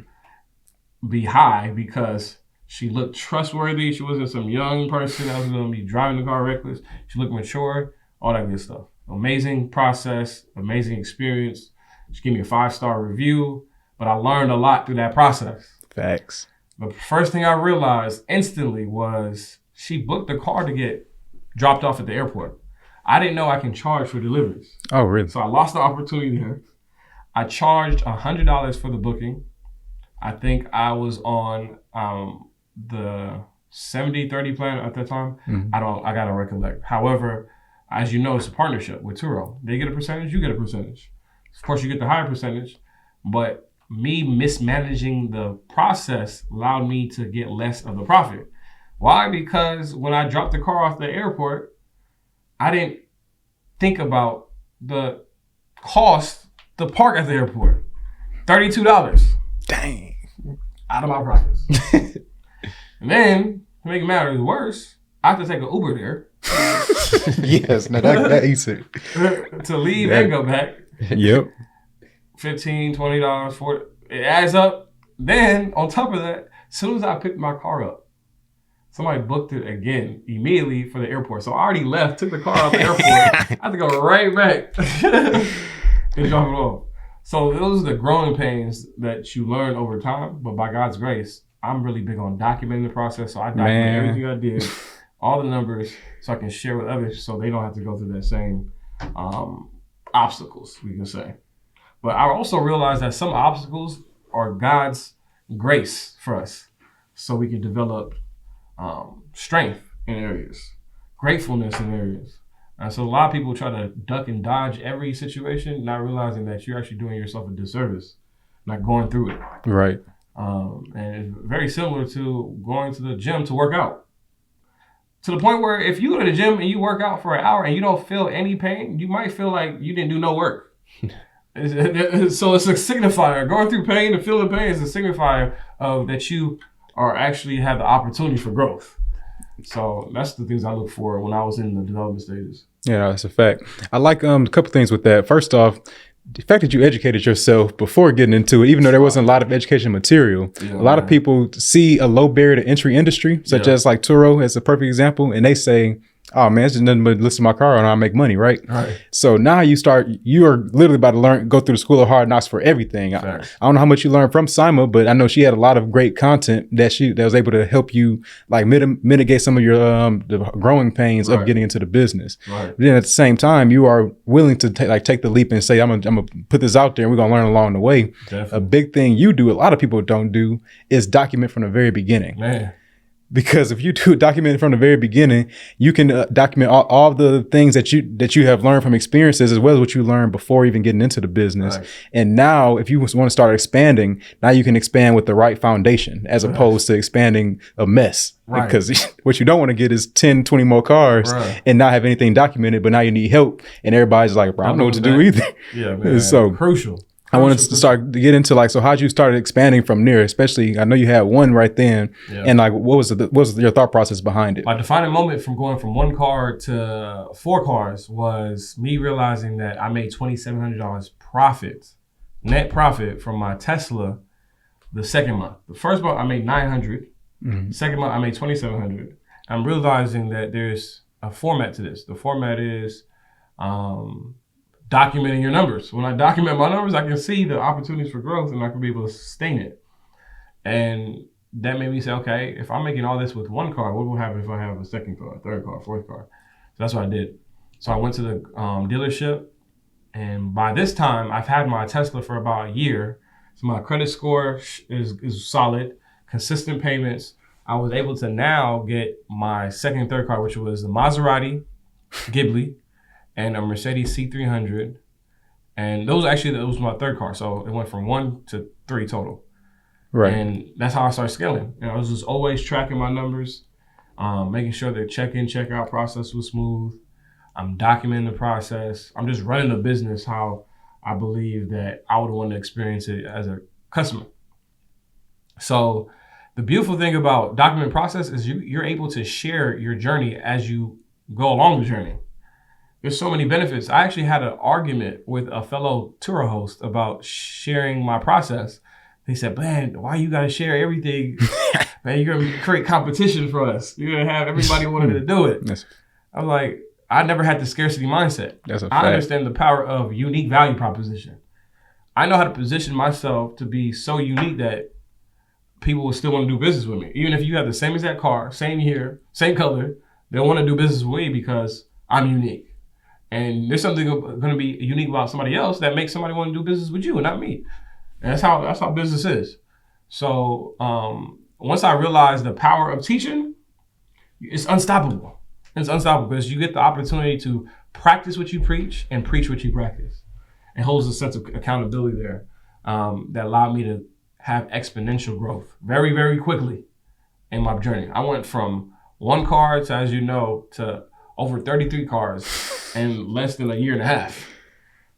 be high because she looked trustworthy. She wasn't some young person that was going to be driving the car reckless. She looked mature, all that good stuff. Amazing process, amazing experience. She gave me a 5-star review, but I learned a lot through that process. Facts. The first thing I realized instantly was she booked the car to get dropped off at the airport. I didn't know I can charge for deliveries. Oh, really? So I lost the opportunity there. I charged $100 for the booking. I think I was on the 70-30 plan at that time. I gotta recollect. However, as you know, it's a partnership with Turo. They get a percentage, you get a percentage. Of course, you get the higher percentage, but me mismanaging the process allowed me to get less of the profit. Why? Because when I dropped the car off the airport, I didn't think about the cost to park at the airport. $32. Dang. Out of my pockets. And then, to make matters worse, I have to take an Uber there. Yes, no, that eats it. To leave and go back. Yep. $15, $20, $40. It adds up. Then, on top of that, as soon as I picked my car up, somebody booked it again immediately for the airport. So I already left, took the car out of the airport. I have to go right back and drop it off. So those are the growing pains that you learn over time. But by God's grace, I'm really big on documenting the process. So I document everything I did, all the numbers, so I can share with others so they don't have to go through that same obstacles, we can say. But I also realized that some obstacles are God's grace for us so we can develop strength in areas, gratefulness in areas. And so a lot of people try to duck and dodge every situation, not realizing that you're actually doing yourself a disservice, not going through it. Right. And it's very similar to going to the gym to work out. To the point where if you go to the gym and you work out for an hour and you don't feel any pain, you might feel like you didn't do no work. So it's a signifier. Going through pain and feeling pain is a signifier of that you are actually have the opportunity for growth. So that's the things I look for when I was in the development stages. Yeah, that's a fact. I like a couple things with that. First off, the fact that you educated yourself before getting into it, even though there wasn't a lot of education material, a lot of people see a low barrier to entry industry, such as like Turo as a perfect example, and they say, oh man, it's just nothing but listen to my car and I'll make money, right? So now you are literally about to go through the school of hard knocks for everything. I don't know how much you learned from Sima, but I know she had a lot of great content that was able to help you like mitigate some of your the growing pains of getting into the business. But then at the same time, you are willing to take the leap and say, I'm gonna put this out there and we're gonna learn along the way. A big thing you do, a lot of people don't do, is document from the very beginning. Because if you document it from the very beginning, you can document all the things that you have learned from experiences, as well as what you learned before even getting into the business. Right. And now, if you want to start expanding, now you can expand with the right foundation, as opposed to expanding a mess. Right. Because what you don't want to get is 10, 20 more cars and not have anything documented, but now you need help. And everybody's like, bro, I don't know what to do either. Yeah, man. So crucial. I wanted to start to get into like, so how'd you start expanding from there? Especially, I know you had one right then, and like, what was your thought process behind it? My defining moment from going from one car to 4 cars was me realizing that I made $2,700 profit, net profit from my Tesla the second month. The first month I made $900. Second month I made $2,700. I'm realizing that there's a format to this. The format is documenting your numbers. When I document my numbers, I can see the opportunities for growth and I can be able to sustain it. And that made me say, okay, if I'm making all this with one car, what will happen if I have a second car, third car, fourth car? So that's what I did. So I went to the dealership, and by this time, I've had my Tesla for about a year. So my credit score is solid, consistent payments. I was able to now get my second and third car, which was the Maserati Ghibli, and a Mercedes C300, and that was my third car. So it went from 1 to 3 total. Right. And that's how I started scaling. And I was just always tracking my numbers, making sure the check-in, check-out process was smooth. I'm documenting the process. I'm just running the business how I believe that I would want to experience it as a customer. So the beautiful thing about document process is you're able to share your journey as you go along the journey. There's so many benefits. I actually had an argument with a fellow tour host about sharing my process. He said, man, why you got to share everything? Man, you're going to create competition for us. You're going to have everybody wanting to do it. I'm like, I never had the scarcity mindset. I understand the power of unique value proposition. I know how to position myself to be so unique that people will still want to do business with me. Even if you have the same exact car, same year, same color, they'll want to do business with me because I'm unique. And there's something going to be unique about somebody else that makes somebody want to do business with you and not me. And that's how business is. So once I realized the power of teaching, it's unstoppable. It's unstoppable because you get the opportunity to practice what you preach and preach what you practice. It holds a sense of accountability there that allowed me to have exponential growth very, very quickly in my journey. I went from 1 car to, as you know, to over 33 cars in less than a year and a half.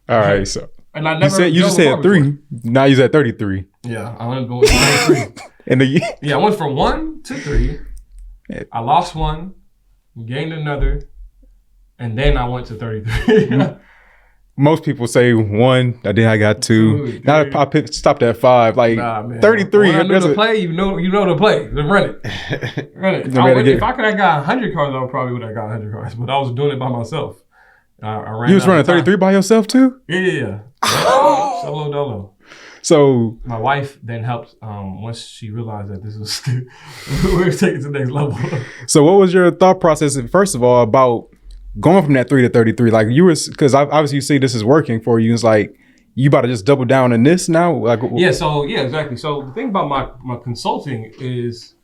All right, so and I never you just said 3. Now you're at 33. Yeah, I went going 33. I went from 1 to 3. I lost 1, gained another, and then I went to 33. Most people say 1, then I got 2. Now I stopped at 5. Like 33. When I knew to play, you know to play. Then run it. Run it. If I could have got 100 cars, I probably would have got 100 cars. But I was doing it by myself. I ran. You was running 33 by yourself too? Yeah. Solo dolo. So my wife then helped once she realized that this was we were taking it to the next level. So what was your thought process, first of all, about going from that 3 to 33? Like you were, because obviously you see this is working for you. It's like, you about to just double down on this now? Like, yeah, exactly. So the thing about my consulting is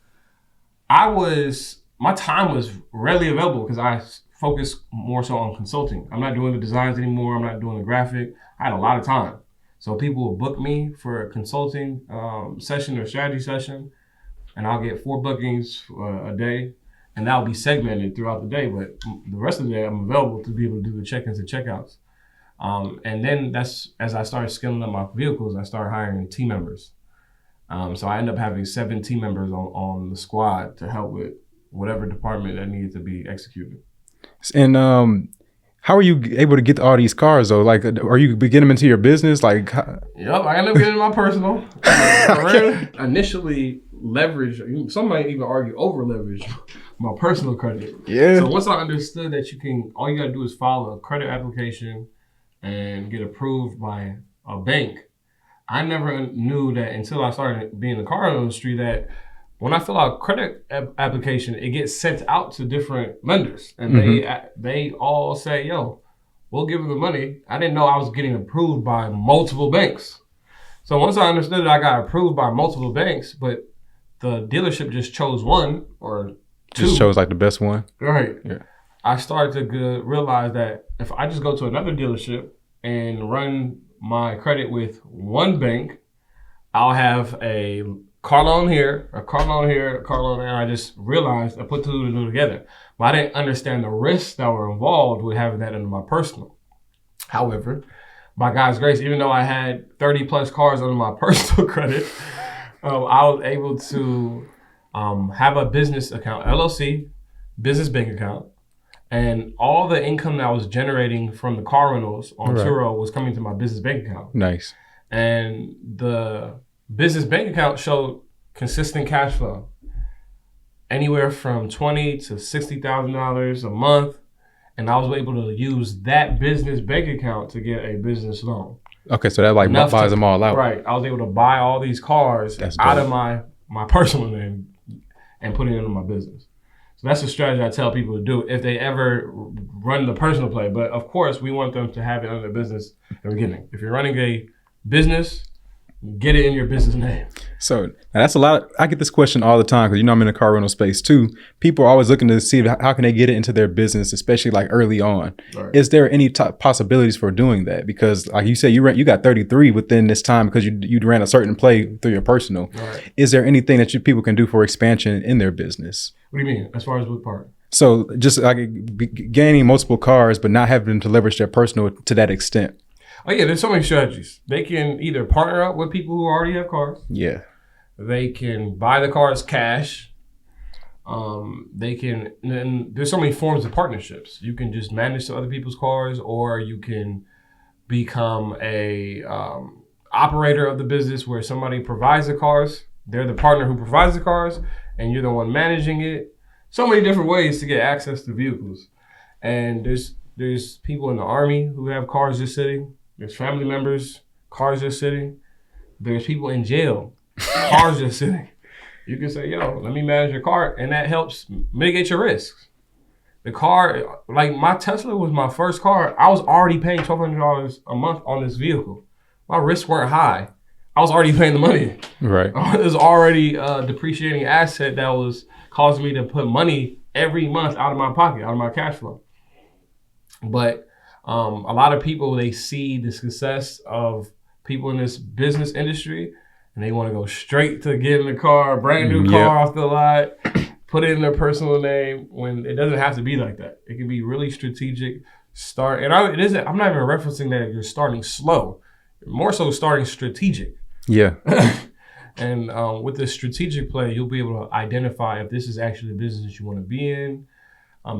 my time was readily available because I focus more so on consulting. I'm not doing the designs anymore. I'm not doing the graphic. I had a lot of time. So people will book me for a consulting session or strategy session, and I'll get 4 bookings a day, and that'll be segmented throughout the day. But the rest of the day, I'm available to be able to do the check-ins and checkouts. And then that's, as I started scaling up my vehicles, I started hiring team members. So I ended up having 7 team members on the squad to help with whatever department that needed to be executed. And how are you able to get all these cars though? Like, are you getting them into your business? Like, yep, I ended up getting my personal. Initially leverage, some might even argue over leverage my personal credit. Yeah. So once I understood that all you gotta do is file a credit application and get approved by a bank, I never knew that until I started being in the car industry that when I fill out a credit application, it gets sent out to different lenders, and they all say, "Yo, we'll give them the money." I didn't know I was getting approved by multiple banks. So once I understood that I got approved by multiple banks, but the dealership just chose one or two. Just chose like the best one. Right. Yeah. I started to realize that if I just go to another dealership and run my credit with one bank, I'll have a car loan here, a car loan here, a car loan there. I just realized I put two and two together. But I didn't understand the risks that were involved with having that under my personal. However, by God's grace, even though I had 30 plus cars under my personal credit, I was able to have a business account, LLC, business bank account. And all the income that I was generating from the car rentals on Turo was coming to my business bank account. Nice. And the business bank account showed consistent cash flow, anywhere from $20,000 to $60,000 a month, and I was able to use that business bank account to get a business loan. Okay, so that like buys them all out. Right, I was able to buy all these cars out of my personal name and put it into my business. So that's a strategy I tell people to do if they ever run the personal play. But of course, we want them to have it under their business at the beginning. If you're running a business, get it in your business name. So that's a lot. I get this question all the time because I'm in the car rental space too. People are always looking to see how can they get it into their business, especially like early on. Right. Is there any possibilities for doing that? Because like you said, you got 33 within this time because you ran a certain play through your personal. Right. Is there anything that people can do for expansion in their business? What do you mean? As far as what part? So just like gaining multiple cars, but not having to leverage their personal to that extent. Oh yeah, there's so many strategies. They can either partner up with people who already have cars. Yeah. They can buy the cars cash. They can, and there's so many forms of partnerships. You can just manage other people's cars, or you can become a operator of the business where somebody provides the cars. They're the partner who provides the cars, and you're the one managing it. So many different ways to get access to vehicles. And there's people in the Army who have cars just sitting. There's family members, cars just sitting. There's people in jail, cars just sitting. You can say, yo, let me manage your car, and that helps mitigate your risks. The car, like my Tesla was my first car. I was already paying $1,200 a month on this vehicle. My risks weren't high. I was already paying the money. Right. It was already a depreciating asset that was causing me to put money every month out of my pocket, out of my cash flow. But a lot of people, they see the success of people in this business industry and they want to go straight to getting a car, a brand new car off the lot, put it in their personal name, when it doesn't have to be like that. It can be really strategic. I'm not even referencing that you're starting slow, more so starting strategic. Yeah. And with the strategic play, you'll be able to identify if this is actually the business you want to be in.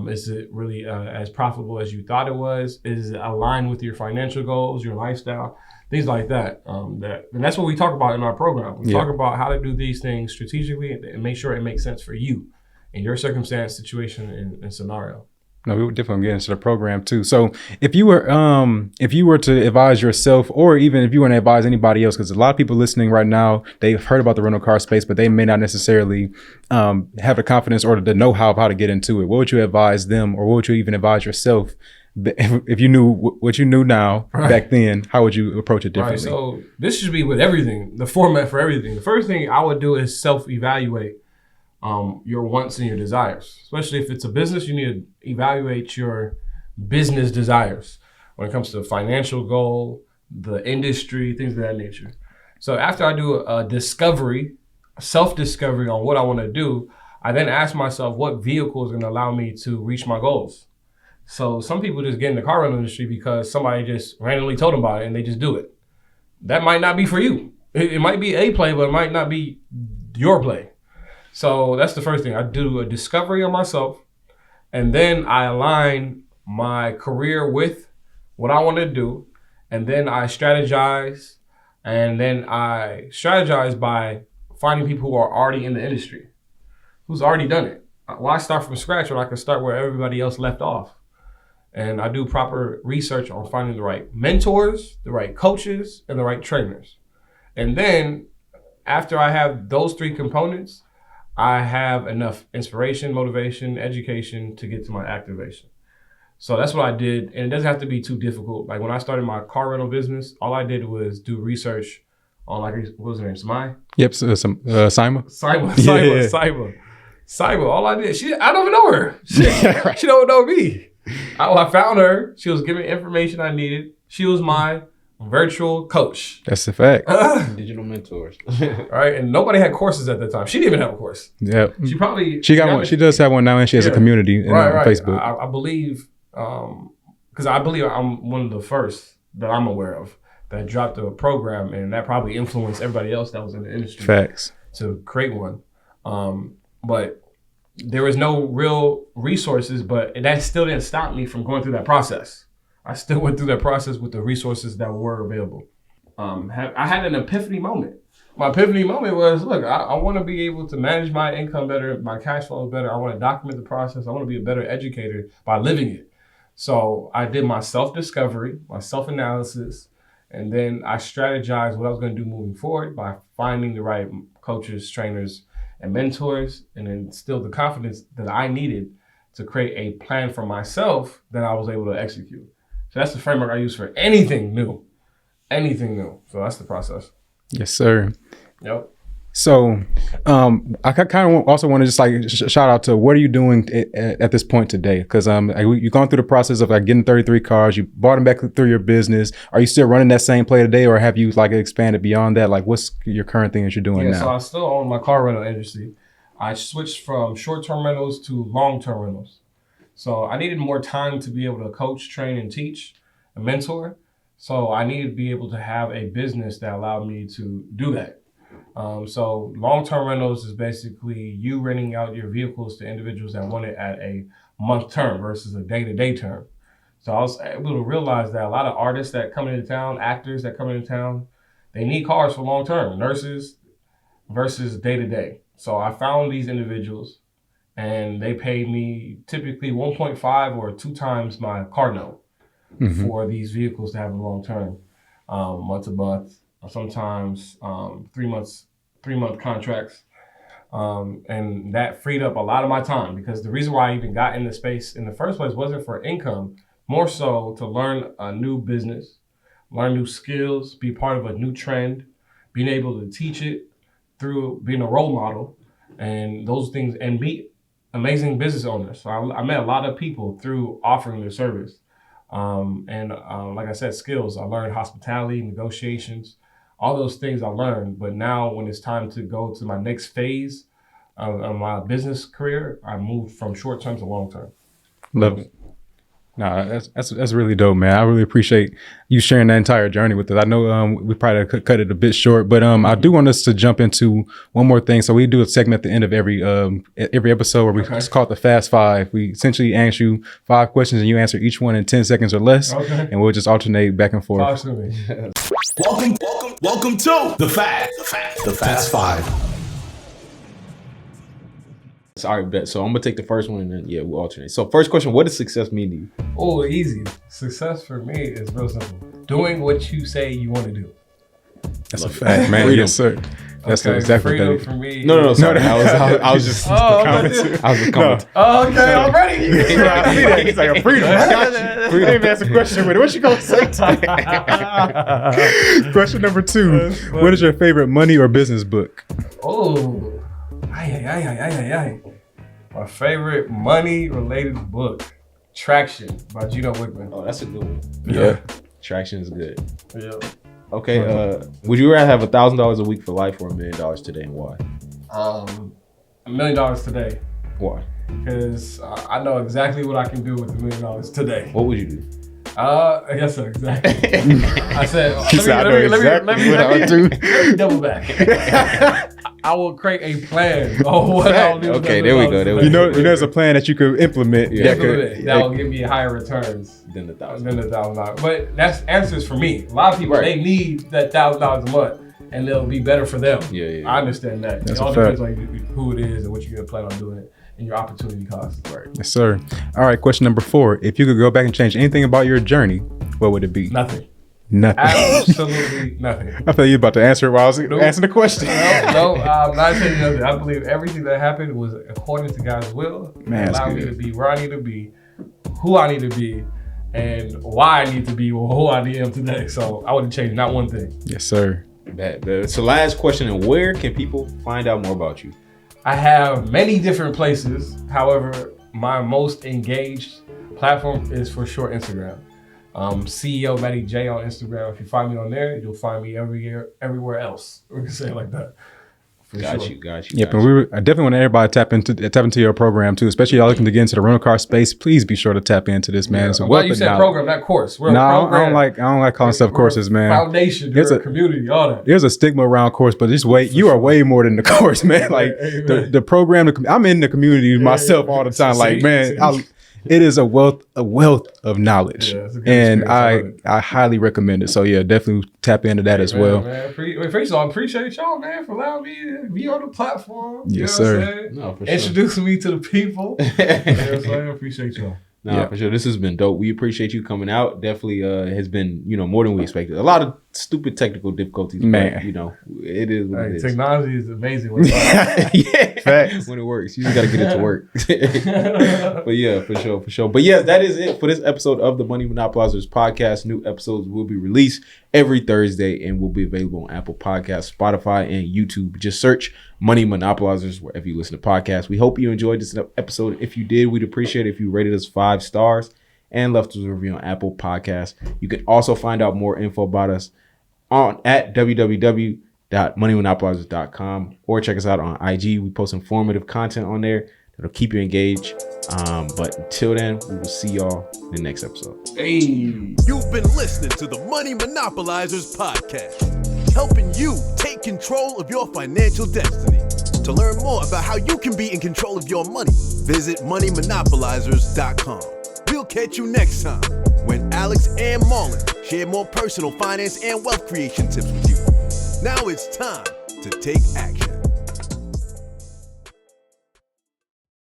Is it really as profitable as you thought it was? Is it aligned with your financial goals, your lifestyle, things like that? And that's what we talk about in our program. We talk about how to do these things strategically and make sure it makes sense for you in your circumstance, situation, and scenario. No, we would definitely get into the program too. So if you were to advise yourself, or even if you want to advise anybody else, because a lot of people listening right now, they've heard about the rental car space, but they may not necessarily have the confidence or the know-how of how to get into it. What would you advise them, or what would you even advise yourself if you knew what you knew now back then? How would you approach it differently? Right. So this should be with everything, the format for everything. The first thing I would do is self-evaluate your wants and your desires. Especially if it's a business, you need to evaluate your business desires when it comes to the financial goal, the industry, things of that nature. So after I do a self-discovery on what I want to do, I then ask myself what vehicle is going to allow me to reach my goals. So some people just get in the car rental industry because somebody just randomly told them about it and they just do it. That might not be for you. It might be a play, but it might not be your play. So that's the first thing. I do a discovery on myself, and then I align my career with what I want to do, and then I strategize, by finding people who are already in the industry, who's already done it. Why start from scratch when I can start where everybody else left off? And I do proper research on finding the right mentors, the right coaches, and the right trainers. And then after I have those three components, I have enough inspiration, motivation, education to get to my activation. So that's what I did. And it doesn't have to be too difficult. Like when I started my car rental business, all I did was do research on like, what was her name? Smai? Yep. Sima. Cyber. All I did, I don't even know her. She don't know me. I found her. She was giving information I needed. She was my virtual coach. That's a fact. Digital mentors. Right, and nobody had courses at that time. She didn't even have a course. Yep. She got one. She does have one now, and she has a community on Facebook. I believe, because I believe I'm one of the first that I'm aware of that dropped a program, and that probably influenced everybody else that was in the industry. Facts. To create one. But there was no real resources, but that still didn't stop me from going through that process. I still went through that process with the resources that were available. I had an epiphany moment. My epiphany moment was, look, I want to be able to manage my income better, my cash flow better. I want to document the process. I want to be a better educator by living it. So I did my self-discovery, my self-analysis, and then I strategized what I was going to do moving forward by finding the right coaches, trainers, and mentors, and instilled the confidence that I needed to create a plan for myself that I was able to execute. So that's the framework I use for anything new. So that's the process. Yes, sir. Yep. So I kind of also want to just like shout out to what are you doing at this point today? Because you've gone through the process of like getting 33 cars. You brought them back through your business. Are you still running that same play today, or have you like expanded beyond that? Like, what's your current thing that you're doing now? So I still own my car rental industry. I switched from short-term rentals to long-term rentals. So I needed more time to be able to coach, train, and teach, and mentor. So I needed to be able to have a business that allowed me to do that. So long-term rentals is basically you renting out your vehicles to individuals that want it at a month term versus a day-to-day term. So I was able to realize that a lot of artists that come into town, actors that come into town, they need cars for long-term, nurses versus day-to-day. So I found these individuals and they paid me typically 1.5 or 2 times my car note for these vehicles to have a long-term, month to month. Sometimes 3-month contracts. And that freed up a lot of my time because the reason why I even got in the space in the first place wasn't for income, more so to learn a new business, learn new skills, be part of a new trend, being able to teach it through being a role model and those things, and meet amazing business owners. So I met a lot of people through offering their service. Like I said, skills. I learned hospitality, negotiations, all those things I learned. But now when it's time to go to my next phase of my business career, I moved from short term to long term. Love it. No, that's really dope, man. I really appreciate you sharing that entire journey with us. I know we probably could cut it a bit short, but I do want us to jump into one more thing. So we do a segment at the end of every episode where we just call it the Fast Five. We essentially ask you 5 questions and you answer each one in 10 seconds or less, and we'll just alternate back and forth. Welcome to the Fast Five. All right, bet. So I'm gonna take the first one and then we'll alternate. So first question, what does success mean to you? Oh, easy. Success for me is real simple. Doing what you say you want to do. That's a fact, man. Freedom. Yes, sir. That's exactly freedom that. for me. No, sorry. I was just commenting. I was just commenting. Oh, okay, I'm ready. He's like a freedom. Freedom. Let me ask a question with it. What you gonna say? Question number 2. What is your favorite money or business book? Oh. My favorite money-related book, Traction by Gino Wickman. Oh, that's a good one. Yeah. Traction is good. Yeah. Okay, would you rather have $1,000 a week for life or $1 million today, and why? $1 million today. Why? Because I know exactly what I can do with $1 million today. What would you do? Yes, sir, exactly. I said, let me double back. I will create a plan on what I'll do. Okay, there we go. You know, there's a plan that you could implement. Yeah. That will give me higher returns Than the $1,000. But that's answers for me. A lot of people, they need that $1,000 a month, and they'll be better for them. Yeah. I understand that. That's it all a fact. depends on who it is and what you're gonna plan on doing it, and your opportunity cost. Right. Yes, sir. All right, question number 4. If you could go back and change anything about your journey, what would it be? Nothing. Absolutely nothing. I thought you were about to answer it while I was answering the question. No, I'm not saying nothing. I believe everything that happened was according to God's will. Man, it allowed me to be where I need to be, who I need to be, and why I need to be who I am today. So I wouldn't change not one thing. Yes, sir. So last question, and where can people find out more about you? I have many different places. However, my most engaged platform is for sure Instagram. CEO Matty J on Instagram. If you find me on there, you'll find me everywhere else. We can say it like that. Got you. Yep, and I definitely want everybody to tap into your program too, especially y'all looking to get into the rental car space. Please be sure to tap into this, man. It's a wealth you of said knowledge. program, not course. No, I don't like calling stuff courses, man. Foundation, there's a community, all that. There's a stigma around course, but you are way more than the course, man. Like the program, I'm in the community myself all the time. Like, man, it is a wealth of knowledge, and I highly recommend it. So yeah, definitely tap into that as well. Man. First of all, I appreciate y'all, man, for allowing me to be on the platform. Yes, sir. No, for sure. Introducing me to the people. You know what I'm saying? I appreciate y'all. No, for sure. This has been dope. We appreciate you coming out. Definitely has been, more than we expected. A lot of stupid technical difficulties, man. But, it is what it is. Technology is amazing when Facts. When it works. You just got to get it to work. But yeah, for sure. But yes, that is it for this episode of the Money Monopolizers podcast. New episodes will be released every Thursday and will be available on Apple Podcasts, Spotify, and YouTube. Just search Money Monopolizers wherever you listen to podcasts. We hope you enjoyed this episode. If you did, we'd appreciate it if you rated us 5 stars and left us a review on Apple Podcasts. You can also find out more info about us at www.moneymonopolizers.com or check us out on IG. We post informative content on there that'll keep you engaged. But until then, we will see y'all in the next episode. Hey. You've been listening to the Money Monopolizers podcast, helping you take control of your financial destiny. To learn more about how you can be in control of your money, visit moneymonopolizers.com. We'll catch you next time when Alex and Marlon share more personal finance and wealth creation tips with you. Now it's time to take action.